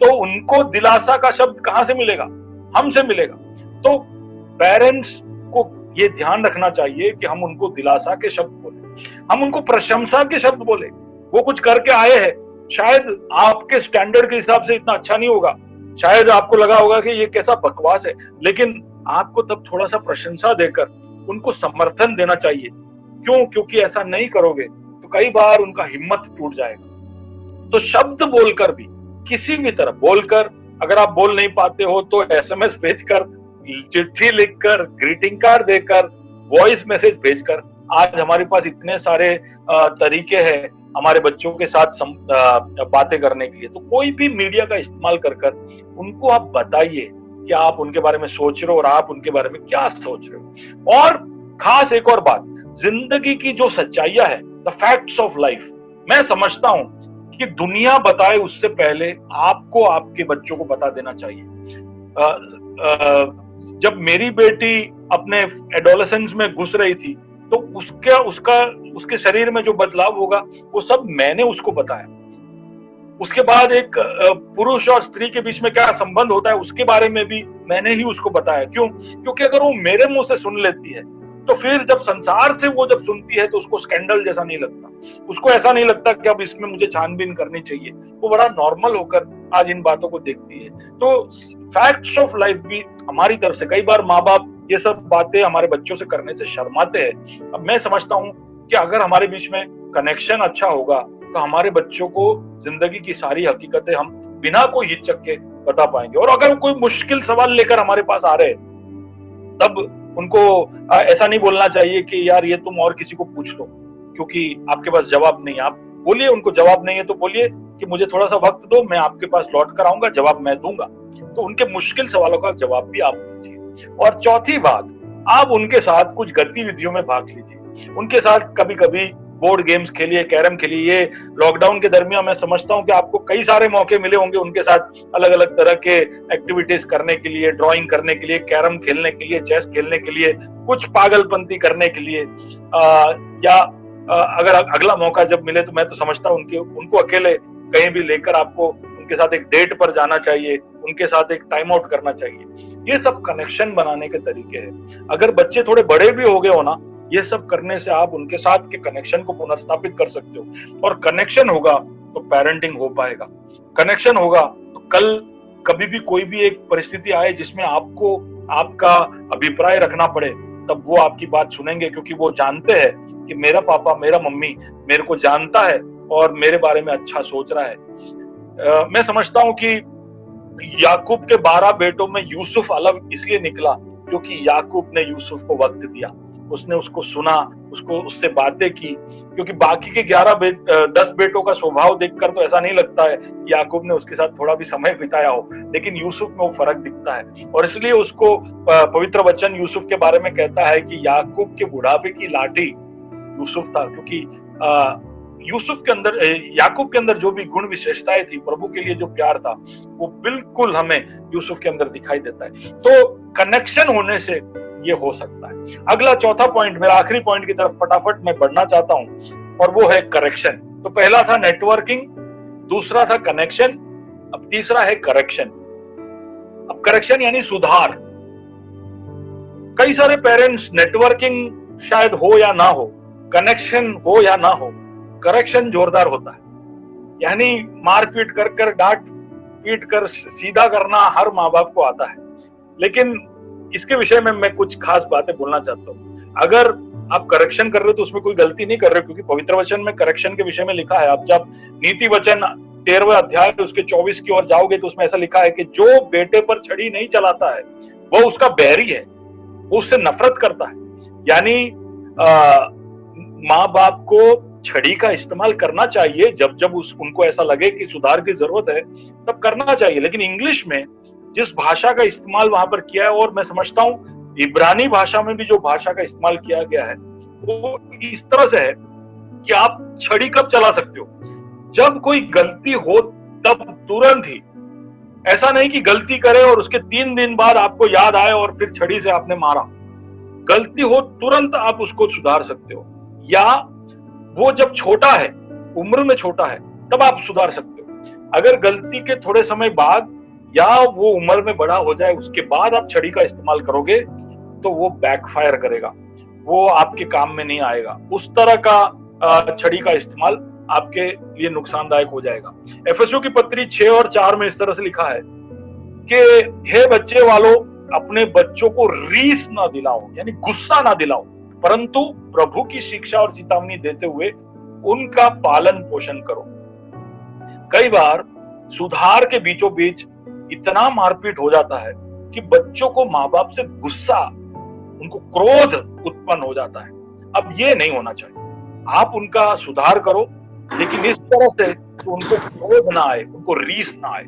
तो उनको दिलासा का शब्द कहां से मिलेगा? हमसे मिलेगा। तो पेरेंट्स को ये ध्यान रखना चाहिए कि हम उनको दिलासा के शब्द बोले, हम उनको प्रशंसा के शब्द बोले। वो कुछ करके आए हैं, शायद आपके स्टैंडर्ड के हिसाब से इतना अच्छा नहीं होगा, शायद आपको लगा होगा कि ये कैसा बकवास है, लेकिन आपको तब थोड़ा सा प्रशंसा देकर उनको समर्थन देना चाहिए। क्यों? क्योंकि ऐसा नहीं करोगे तो कई बार उनका हिम्मत टूट जाएगा। तो शब्द बोलकर भी, किसी भी तरह बोलकर, अगर आप बोल नहीं पाते हो तो एसएमएस भेजकर, चिट्ठी लिखकर, ग्रीटिंग कार्ड देकर, वॉइस मैसेज भेजकर, आज हमारे पास इतने सारे तरीके हैं हमारे बच्चों के साथ बातें करने के लिए। तो कोई भी मीडिया का इस्तेमाल कर उनको आप बताइए कि आप उनके बारे में सोच रहे हो और आप उनके बारे में क्या सोच रहे हो। और खास एक और बात, जिंदगी की जो सच्चाइयां है, द फैक्ट्स ऑफ लाइफ, मैं समझता हूं कि दुनिया बताए उससे पहले आपको आपके बच्चों को बता देना चाहिए। जब मेरी बेटी अपने एडोलेसेंस में घुस रही थी तो उसके शरीर में जो बदलाव होगा वो सब मैंने उसको बताया। उसके बाद एक पुरुष और स्त्री के बीच में क्या संबंध होता है उसके बारे में भी मैंने ही उसको बताया। क्यों? क्योंकि अगर वो मेरे मुंह से सुन लेती है तो फिर जब संसार से वो जब सुनती है तो उसको स्कैंडल जैसा नहीं लगता, उसको ऐसा नहीं लगता कि अब इसमें मुझे छानबीन करनी चाहिए। वो बड़ा नॉर्मल होकर आज इन बातों को देखती है। तो फैक्ट्स ऑफ लाइफ भी हमारी तरफ से, कई बार माँ बाप ये सब बातें हमारे बच्चों से करने से शर्माते हैं। अब मैं समझता हूँ कि अगर हमारे बीच में कनेक्शन अच्छा होगा तो हमारे बच्चों को जिंदगी की सारी हकीकतें हम बिना कोई हिचक के बता पाएंगे। और अगर कोई मुश्किल सवाल लेकर हमारे पास आ रहे तब उनको ऐसा नहीं बोलना चाहिए कि यार ये तुम और किसी को पूछ लो क्योंकि आपके पास जवाब नहीं है। आप बोलिए, उनको जवाब नहीं है तो बोलिए कि मुझे थोड़ा सा वक्त दो, मैं आपके पास लौट कर आऊंगा, जवाब मैं दूंगा। तो उनके मुश्किल सवालों का जवाब भी आप दीजिए। और चौथी बात, आप उनके साथ कुछ गतिविधियों में भाग लीजिए। उनके साथ कभी कभी बोर्ड गेम्स खेलिए, कैरम खेलिए। ये लॉकडाउन के दरमियान मैं समझता हूँ कि आपको कई सारे मौके मिले होंगे उनके साथ अलग अलग तरह के एक्टिविटीज करने के लिए, ड्राइंग करने के लिए, कैरम खेलने के लिए, चेस खेलने के लिए, कुछ पागलपंती करने के लिए। अगर अगला मौका जब मिले तो मैं तो समझता हूँ उनको अकेले कहीं भी लेकर आपको उनके साथ एक डेट पर जाना चाहिए, उनके साथ एक टाइम आउट करना चाहिए। ये सब कनेक्शन बनाने के तरीके हैं। अगर बच्चे थोड़े बड़े भी हो गए हो ना, ये सब करने से आप उनके साथ के कनेक्शन को पुनर्स्थापित कर सकते हो। और कनेक्शन होगा तो पेरेंटिंग हो पाएगा। कनेक्शन होगा तो कल कभी भी कोई भी एक परिस्थिति आए जिसमें आपको आपका अभिप्राय रखना पड़े, तब वो आपकी बात सुनेंगे, क्योंकि वो जानते हैं कि मेरा पापा, मेरा मम्मी मेरे को जानता है और मेरे बारे में अच्छा सोच रहा है। मैं समझता हूँ कि याकूब के 12 बेटों में यूसुफ अलग इसलिए निकला क्योंकि याकूब ने यूसुफ को वक्त दिया, उसने उसको सुना, उससे बातें की। क्योंकि बाकी के 10 बेटों का स्वभाव देखकर तो ऐसा नहीं लगता है कि याकूब ने उसके साथ थोड़ा भी समय बिताया हो, लेकिन यूसुफ में वो फर्क दिखता है। और इसलिए उसको पवित्र वचन यूसुफ के बारे में कहता है कि याकूब के बुढ़ापे की लाठी यूसुफ था, क्योंकि याकूब के अंदर जो भी गुण विशेषताएं थी, प्रभु के लिए जो प्यार था, वो बिल्कुल हमें यूसुफ के अंदर दिखाई देता है। तो कनेक्शन होने से ये हो सकता है। अगला चौथा पॉइंट, मेरा आखिरी पॉइंट की तरफ फटाफट मैं बढ़ना चाहता हूं, और वो है करेक्शन। तो पहला था नेटवर्किंग, दूसरा था कनेक्शन, अब तीसरा है करेक्शन। अब करेक्शन यानी सुधार। कई सारे पेरेंट्स, नेटवर्किंग शायद हो या ना हो, कनेक्शन हो या ना हो, करेक्शन जोरदार होता है। यानी मारपीट कर कर, डांट पीट कर सीधा करना हर माँ बाप को आता है। लेकिन इसके विषय में मैं कुछ खास बातें बोलना चाहता हूँ। अगर आप करेक्शन कर रहे हो तो उसमें कोई गलती नहीं कर रहे, क्योंकि पवित्र वचन में करेक्शन के विषय में लिखा है। आप जब नीति वचन 13वें अध्याय उसके 24 की ओर जाओगे तो उसमें ऐसा लिखा है कि जो बेटे पर छड़ी नहीं चलाता है वो उसका बैरी है, वो उससे नफरत करता है। यानी माँ बाप को छड़ी का इस्तेमाल करना चाहिए जब जब उनको ऐसा लगे कि सुधार की जरूरत है, तब करना चाहिए। लेकिन इंग्लिश में जिस भाषा का इस्तेमाल वहां पर किया है, और मैं समझता हूँ इब्रानी भाषा में भी जो भाषा का इस्तेमाल किया गया है वो इस तरह से है कि आप छड़ी कब चला सकते हो, जब कोई गलती हो तब तुरंत ही। ऐसा नहीं कि गलती करे और उसके 3 दिन बाद आपको याद आए और फिर छड़ी से आपने मारा। गलती हो तुरंत आप उसको सुधार सकते हो, या वो जब छोटा है, उम्र में छोटा है, तब आप सुधार सकते हो। अगर गलती के थोड़े समय बाद या वो उम्र में बड़ा हो जाए उसके बाद आप छड़ी का इस्तेमाल करोगे तो वो बैकफायर करेगा, वो आपके काम में नहीं आएगा। उस तरह का छड़ी का इस्तेमाल आपके लिए नुकसानदायक हो जाएगा। एफएसओ की पत्री 6 और 4 में इस तरह से लिखा है कि हे बच्चे वालों, अपने बच्चों को रीस ना दिलाओ, यानी गुस्सा ना दिलाओ, परंतु प्रभु की शिक्षा और चेतावनी देते हुए उनका पालन पोषण करो। कई बार सुधार के बीचों बीच इतना मारपीट हो जाता है कि बच्चों को माँ बाप से गुस्सा, उनको क्रोध उत्पन्न हो जाता है। अब ये नहीं होना चाहिए। आप उनका सुधार करो, लेकिन इस तरह से कि उनको क्रोध ना आए, उनको रीस ना आए।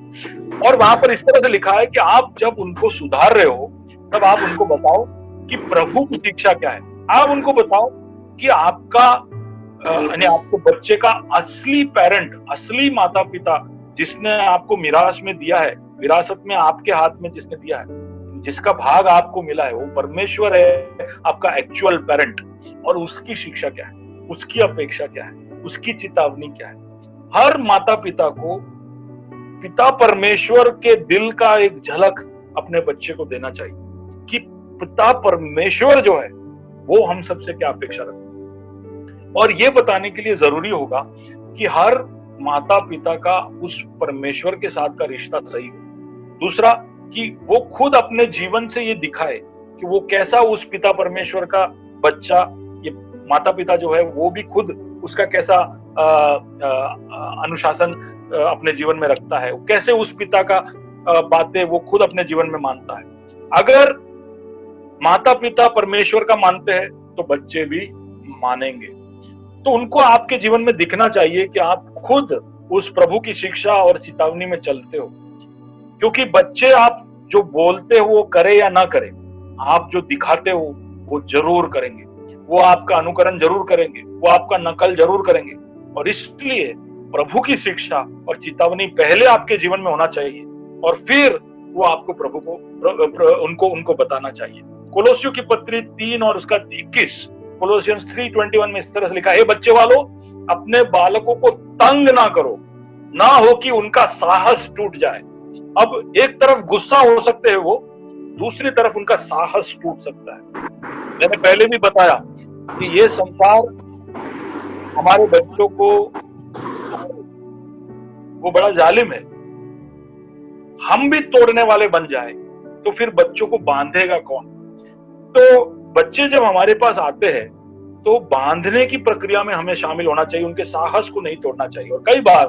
और वहां पर इस तरह से लिखा है कि आप जब उनको सुधार रहे हो तब आप उनको बताओ कि प्रभु की शिक्षा क्या है। आप उनको बताओ कि आपका यानी आपको बच्चे का असली पेरेंट, असली माता पिता जिसने आपको मिरास में दिया है, विरासत में आपके हाथ में जिसने दिया है, जिसका भाग आपको मिला है, वो परमेश्वर है, आपका एक्चुअल पेरेंट। और उसकी शिक्षा क्या है, उसकी अपेक्षा क्या है, उसकी चेतावनी क्या है। हर माता पिता को पिता परमेश्वर के दिल का एक झलक अपने बच्चे को देना चाहिए कि पिता परमेश्वर जो है वो हम सबसे क्या अपेक्षा रखते हैं। और ये बताने के लिए जरूरी होगा कि हर माता पिता का उस परमेश्वर के साथ का रिश्ता सही हो। दूसरा कि वो खुद अपने जीवन से ये दिखाए कि वो कैसा उस पिता परमेश्वर का बच्चा, ये माता पिता जो है वो भी खुद उसका कैसा अनुशासन अपने जीवन में रखता है, कैसे उस पिता का बातें वो खुद अपने जीवन में मानता है। अगर माता पिता परमेश्वर का मानते हैं तो बच्चे भी मानेंगे। तो उनको आपके जीवन में दिखना चाहिए कि आप खुद उस प्रभु की शिक्षा और चेतावनी में चलते हो। क्योंकि बच्चे आप जो बोलते हो वो करे या ना करे, आप जो दिखाते हो वो जरूर करेंगे, वो आपका अनुकरण जरूर करेंगे, वो आपका नकल जरूर करेंगे। और इसलिए प्रभु की शिक्षा और चेतावनी पहले आपके जीवन में होना चाहिए और फिर वो आपको प्रभु को उनको बताना चाहिए। कोलोसियों की पत्री 3 और उसका 21, कोलोसियंस 3:21 में इस तरह से लिखा है, बच्चे वालों अपने बालकों को तंग ना करो, ना हो कि उनका साहस टूट जाए। अब एक तरफ गुस्सा हो सकते हैं वो, दूसरी तरफ उनका साहस टूट सकता है। मैंने पहले भी बताया कि ये संसार हमारे बच्चों को, वो बड़ा जालिम है। हम भी तोड़ने वाले बन जाए तो फिर बच्चों को बांधेगा कौन? तो बच्चे जब हमारे पास आते हैं तो बांधने की प्रक्रिया में हमें शामिल होना चाहिए, उनके साहस को नहीं तोड़ना चाहिए। और कई बार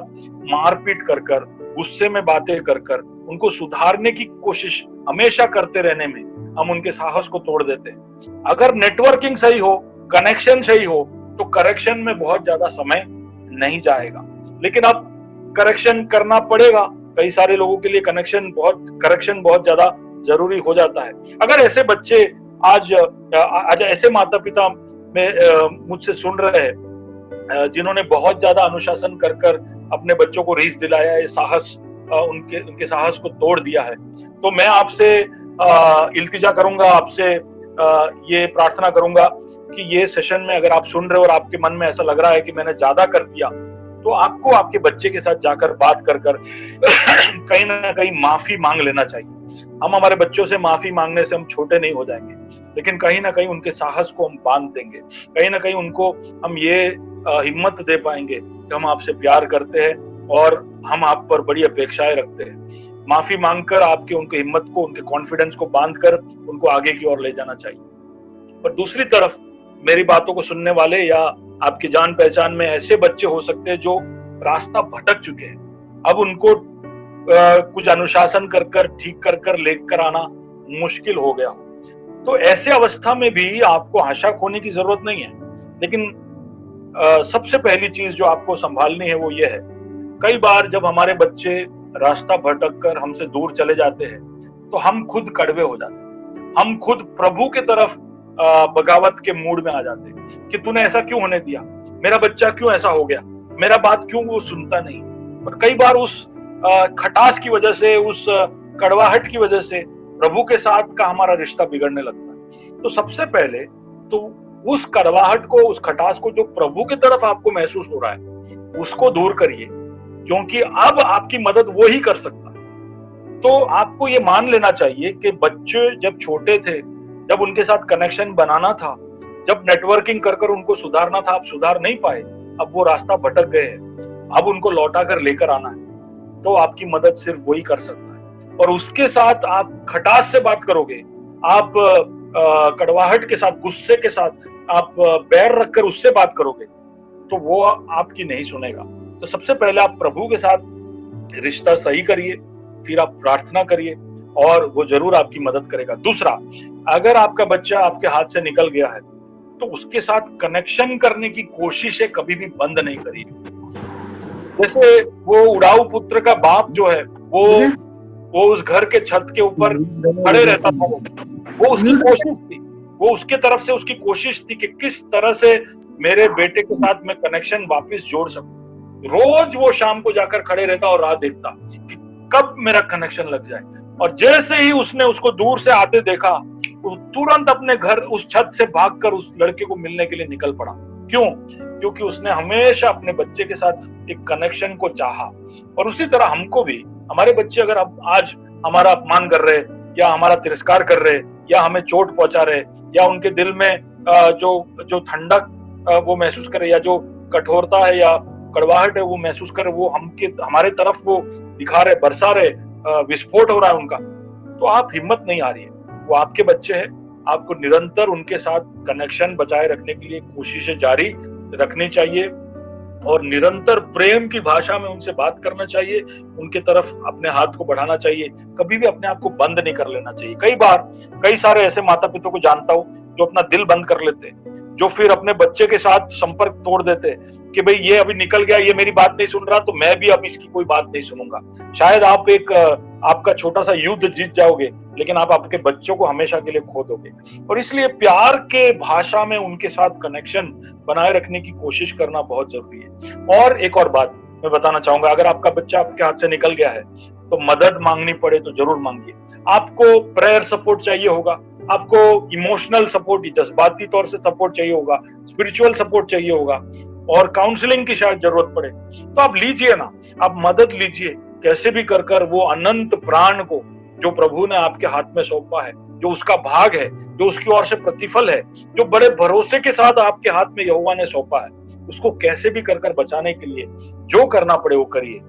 मारपीट कर कर, गुस्से में बातें कर कर, उनको सुधारने की कोशिश हमेशा करते रहने में हम उनके साहस को तोड़ देते हैं। अगर नेटवर्किंग सही हो, कनेक्शन सही हो, तो करेक्शन में बहुत ज्यादा समय नहीं जाएगा। लेकिन अब करेक्शन करना पड़ेगा, कई सारे लोगों के लिए करेक्शन बहुत ज्यादा जरूरी हो जाता है। अगर ऐसे बच्चे आज ऐसे माता पिता में मुझसे सुन रहे हैं जिन्होंने बहुत ज्यादा अनुशासन कर कर अपने बच्चों को रीस दिलाया है, साहस उनके साहस को तोड़ दिया है, तो मैं आपसे इल्तिजा करूंगा, आपसे ये प्रार्थना करूंगा कि ये सेशन में अगर आप सुन रहे हो और आपके मन में ऐसा लग रहा है कि मैंने ज्यादा कर दिया, तो आपको आपके बच्चे के साथ जाकर बात कर कहीं ना कहीं माफी मांग लेना चाहिए। हम हमारे बच्चों से माफी मांगने से हम छोटे नहीं हो जाएंगे, लेकिन कहीं ना कहीं उनके साहस को हम बांध देंगे, कहीं ना कहीं उनको हम ये हिम्मत दे पाएंगे कि हम आपसे प्यार करते हैं और हम आप पर बड़ी अपेक्षाएं रखते हैं। माफी मांगकर आपके उनकी हिम्मत को, उनके कॉन्फिडेंस को बांधकर उनको आगे की ओर ले जाना चाहिए। पर दूसरी तरफ मेरी बातों को सुनने वाले या आपकी जान पहचान में ऐसे बच्चे हो सकते हैं जो रास्ता भटक चुके हैं, अब उनको कुछ अनुशासन कर कर ठीक कर कर लेकर आना मुश्किल हो गया हो। तो ऐसे अवस्था में भी आपको आशा खोने की जरूरत नहीं है, लेकिन सबसे पहली चीज जो आपको संभालनी है वो ये है, कई बार जब हमारे बच्चे रास्ता भटक कर हमसे दूर चले जाते हैं तो हम खुद कड़वे हो जाते हैं, हम खुद प्रभु के तरफ बगावत के मूड में आ जाते हैं कि तूने ऐसा क्यों होने दिया, मेरा बच्चा क्यों ऐसा हो गया, मेरा बात क्यों वो सुनता नहीं। और कई बार उस खटास की वजह से, उस कड़वाहट की वजह से प्रभु के साथ का हमारा रिश्ता बिगड़ने लगता है। तो सबसे पहले तो उस कड़वाहट को, उस खटास को जो प्रभु की तरफ आपको महसूस हो रहा है, उसको दूर करिए, क्योंकि अब आपकी मदद वो ही कर सकता है। तो आपको ये मान लेना चाहिए कि बच्चे जब छोटे थे, जब उनके साथ कनेक्शन बनाना था, जब नेटवर्किंग कर कर उनको सुधारना था, आप सुधार नहीं पाए, अब वो रास्ता भटक गए हैं, अब उनको लौटा कर लेकर आना है, तो आपकी मदद सिर्फ वही कर सकता है। और उसके साथ आप खटास से बात करोगे, आप कड़वाहट के साथ, गुस्से के साथ आप बैर रखकर उससे बात करोगे, तो वो आपकी नहीं सुनेगा। तो सबसे पहले आप प्रभु के साथ रिश्ता सही करिए, फिर आप प्रार्थना करिए और वो जरूर आपकी मदद करेगा। दूसरा, अगर आपका बच्चा आपके हाथ से निकल गया है तो उसके साथ कनेक्शन करने की कोशिशें कभी भी बंद नहीं करिए। जैसे वो उड़ाऊ पुत्र का बाप जो है, वो उस घर के छत के ऊपर खड़े रहता था, वो उसकी कोशिश थी, वो उसके तरफ से उसकी कोशिश थी कि किस तरह से मेरे बेटे के साथ मैं कनेक्शन वापस जोड़ सकूं। रोज वो शाम को जाकर खड़े रहता और राह देखता कि कब मेरा कनेक्शन लग जाए, और जैसे ही उसने उसको दूर से आते देखा, वो तुरंत अपने घर उस छत से भागकर उस लड़के को मिलने के लिए निकल पड़ा। क्यों? क्योंकि उसने हमेशा अपने बच्चे के साथ एक कनेक्शन को चाहा। और उसी तरह हमको भी, हमारे बच्चे अगर अब आज हमारा अपमान कर रहे, या हमारा तिरस्कार कर रहे, या हमें चोट पहुंचा रहे, या उनके दिल में जो ठंडक वो महसूस करे, या जो कठोरता है या कड़वाहट है वो महसूस करे, वो हमारे तरफ वो दिखा रहे, बरसा रहे, विस्फोट हो रहा है उनका, तो आप हिम्मत नहीं आ रही है, वो आपके बच्चे हैं। आपको निरंतर उनके साथ कनेक्शन बचाए रखने के लिए कोशिशें जारी रखनी चाहिए और निरंतर प्रेम की भाषा में उनसे बात करना चाहिए, उनके तरफ अपने हाथ को बढ़ाना चाहिए, कभी भी अपने आप को बंद नहीं कर लेना चाहिए। कई सारे ऐसे माता पिता को जानता हूं जो अपना दिल बंद कर लेते हैं, जो फिर अपने बच्चे के साथ संपर्क तोड़ देते हैं कि भाई ये अभी निकल गया, ये मेरी बात नहीं सुन रहा, तो मैं भी अब इसकी कोई बात नहीं सुनूंगा। शायद आप आपका छोटा सा युद्ध जीत जाओगे, लेकिन आप आपके बच्चों को हमेशा के लिए खो दोगे। और इसलिए प्यार के भाषा में उनके साथ कनेक्शन बनाए रखने की कोशिश करना बहुत जरूरी है। और एक और बात मैं बताना चाहूंगा, अगर आपका बच्चा आपके हाथ से निकल गया है तो मदद मांगनी पड़े तो जरूर मांगिए। आपको प्रेयर सपोर्ट चाहिए होगा, आपको इमोशनल सपोर्ट, जज्बाती तौर से सपोर्ट चाहिए होगा, स्पिरिचुअल सपोर्ट चाहिए होगा, और काउंसलिंग की शायद जरूरत पड़े, तो आप लीजिए ना, आप मदद लीजिए, कैसे भी कर कर वो अनंत प्राण को जो प्रभु ने आपके हाथ में सौंपा है, जो उसका भाग है, जो उसकी ओर से प्रतिफल है, जो बड़े भरोसे के साथ आपके हाथ में यहोवा ने सौंपा है, उसको कैसे भी कर कर बचाने के लिए जो करना पड़े वो करिए।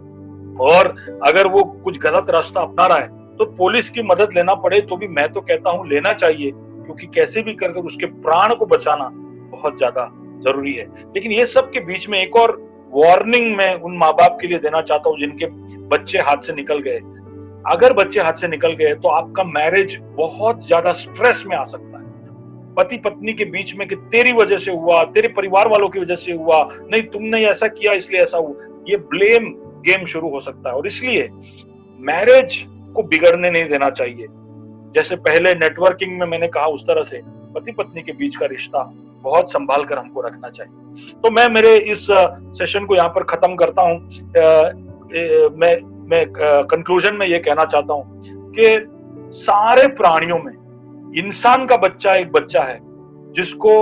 और अगर वो कुछ गलत रास्ता अपना रहा है तो पुलिस की मदद लेना पड़े तो भी मैं तो कहता हूं लेना चाहिए, क्योंकि कैसे भी कर कर उसके प्राण को बचाना बहुत ज्यादा जरूरी है। लेकिन ये सब के बीच में एक और वार्निंग मैं उन माँ बाप के लिए देना चाहता हूँ जिनके बच्चे हाथ से निकल गए। अगर बच्चे हाथ से निकल गए तो आपका मैरिज बहुत ज्यादा स्ट्रेस में आ सकता है, पति पत्नी के बीच में कि तेरी वजह से हुआ, तेरे परिवार वालों की वजह से हुआ, नहीं तुमने ऐसा किया इसलिए ऐसा हुआ, ये ब्लेम गेम शुरू हो सकता है। और इसलिए मैरिज को बिगड़ने नहीं देना चाहिए। जैसे पहले नेटवर्किंग में मैंने कहा, उस तरह से पति पत्नी के बीच का रिश्ता बहुत संभाल कर हमको रखना चाहिए। तो मैं मेरे इस सेशन को यहाँ पर खत्म करता हूँ। मैं कंक्लूजन में ये कहना चाहता हूँ कि सारे प्राणियों में इंसान का बच्चा एक बच्चा है जिसको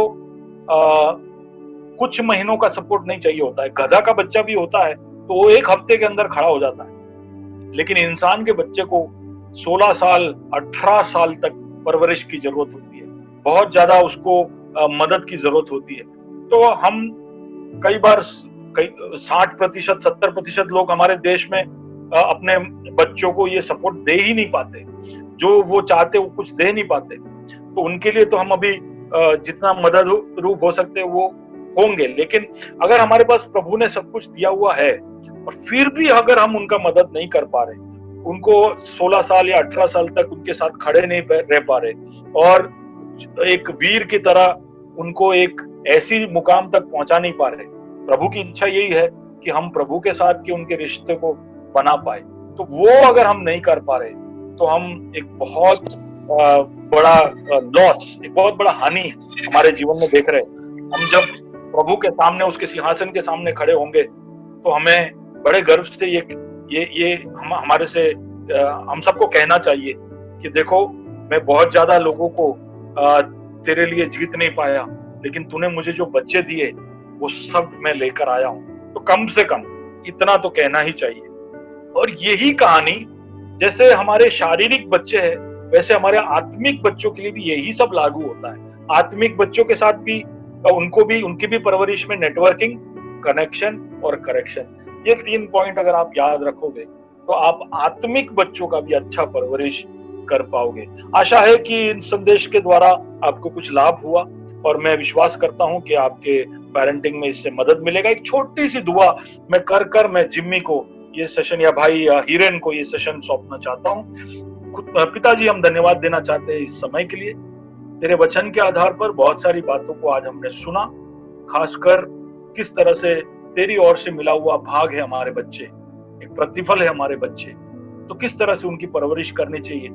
कुछ महीनों का सपोर्ट नहीं चाहिए होता है। गधा का बच्चा भी होता है तो वो एक हफ्ते के अंदर खड़ा हो जाता है, लेकिन इंसान के बच्चे को 16 साल 18 साल तक परवरिश की जरूरत होती है, बहुत ज्यादा उसको मदद की जरूरत होती है। तो हम कई बार 60% 70% लोग हमारे देश में अपने बच्चों को ये सपोर्ट दे ही नहीं पाते, जो वो चाहते वो कुछ दे नहीं पाते। तो उनके लिए तो हम अभी जितना मदद रूप हो सकते वो होंगे, लेकिन अगर हमारे पास प्रभु ने सब कुछ दिया हुआ है और फिर भी अगर हम उनका मदद नहीं कर पा रहे, उनको 16 साल या 18 साल तक उनके साथ खड़े नहीं रह पा रहे और एक वीर की तरह उनको एक ऐसी मुकाम तक पहुंचा नहीं पा रहे, प्रभु की इच्छा यही है कि हम प्रभु के साथ के उनके रिश्ते को बना पाए। तो वो अगर हम नहीं कर पा रहे तो हम एक बहुत बड़ा लॉस, एक बहुत बड़ा हानि हमारे जीवन में देख रहे हैं। हम जब प्रभु के सामने, उसके सिंहासन के सामने खड़े होंगे तो हमें बड़े गर्व से ये हमारे से हम सबको कहना चाहिए कि देखो, मैं बहुत ज्यादा लोगों को तेरे लिए जीत नहीं पाया, लेकिन तूने मुझे जो बच्चे दिए वो सब मैं लेकर आया हूं। तो कम से कम इतना तो कहना ही चाहिए। और यही कहानी जैसे हमारे शारीरिक बच्चे हैं, वैसे हमारे आत्मिक बच्चों के लिए भी यही सब लागू होता है। आत्मिक बच्चों के साथ भी उनकी भी परवरिश में नेटवर्किंग, कनेक्शन और करेक्शन, ये 3 पॉइंट अगर आप याद रखोगे तो आप आत्मिक बच्चों का भी अच्छा परवरिश कर पाओगे। आशा है कि इन संदेश के द्वारा आपको कुछ लाभ हुआ और मैं विश्वास करता हूं कि आपके पेरेंटिंग में इससे मदद मिलेगा। एक छोटी सी दुआ मैं जिम्मी को ये सेशन, या भाई हिरेन को ये सेशन सौंपना चाहता हूं। पिताजी, हम धन्यवाद देना चाहते हैं इस समय के लिए। तेरे वचन के आधार पर बहुत सारी बातों को आज हमने सुना, खासकर किस तरह से तेरी ओर से मिला हुआ भाग है हमारे बच्चे, एक प्रतिफल है हमारे बच्चे, तो किस तरह से उनकी परवरिश करनी चाहिए,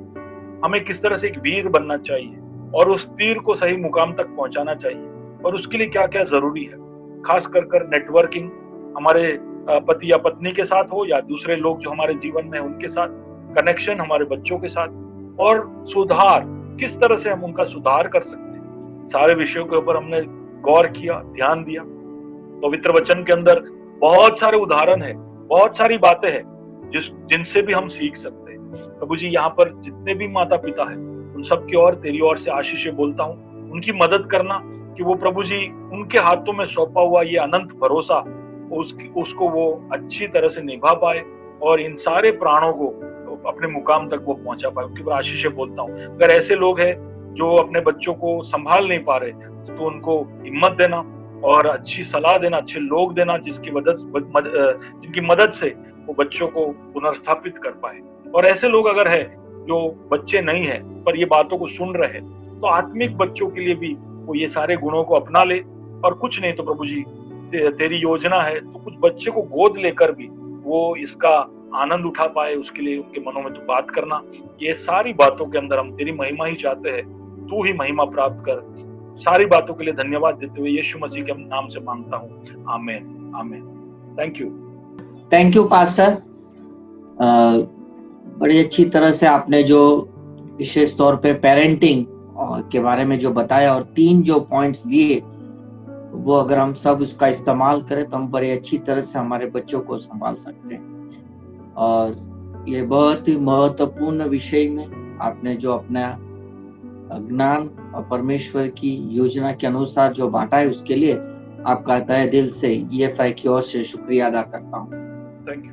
हमें किस तरह से एक वीर बनना चाहिए और उस तीर को सही मुकाम तक पहुंचाना चाहिए, और उसके लिए क्या क्या जरूरी है। खास कर नेटवर्किंग हमारे पति या पत्नी के साथ हो या दूसरे लोग जो हमारे जीवन में उनके साथ, कनेक्शन हमारे बच्चों के साथ, और सुधार, किस तरह से हम उनका सुधार कर सकते हैं। सारे विषयों के ऊपर हमने गौर किया, ध्यान दिया। पवित्र वचन के अंदर बहुत सारे उदाहरण है, बहुत सारी बातें हैं जिनसे भी हम सीख सकते हैं। प्रभु जी, यहाँ पर जितने भी माता पिता है उन सब की ओर तेरी ओर से आशीष बोलता हूँ, उनकी मदद करना कि वो प्रभु जी उनके हाथों में सौंपा हुआ ये अनंत भरोसा उसको वो अच्छी तरह से निभा पाए और इन सारे प्राणों को अपने मुकाम तक वो पहुंचा पाए। उनके ऊपर आशीष बोलता हूँ। अगर ऐसे लोग हैं जो अपने बच्चों को संभाल नहीं पा रहे तो उनको हिम्मत देना और अच्छी सलाह देना, अच्छे लोग देना जिनकी मदद से वो बच्चों को पुनर्स्थापित कर पाए। और ऐसे लोग अगर है जो बच्चे नहीं है पर ये बातों को सुन रहे हैं, तो आत्मिक बच्चों के लिए भी वो ये सारे गुणों को अपना ले, और कुछ नहीं तो प्रभु जी तेरी योजना है तो कुछ बच्चे को गोद लेकर भी वो इसका आनंद उठा पाए, उसके लिए उनके मनों में तू बात करना। ये सारी बातों के अंदर हम तेरी महिमा ही चाहते हैं, तू ही महिमा प्राप्त कर। सारी बातों के लिए धन्यवाद देते हुए यीशु मसीह के नाम से मांगता हूँ, आमीन आमीन। Thank you pastor. बड़ी अच्छी तरह से आपने जो विशेष तौर पे पेरेंटिंग के बारे में जो बताया और 3 जो पॉइंट्स दिए, वो अगर हम सब उसका इस्तेमाल करें तो हम बड़ी अच्छी तरह से हमारे बच्चों को संभाल सकते हैं। और ये बहुत ही महत्वपूर्ण विषय में आपने जो अपना ज्ञान और परमेश्वर की योजना के अनुसार जो बांटा है, उसके लिए आपका तहे दिल से EFI की ओर से शुक्रिया अदा करता हूँ। Thank you.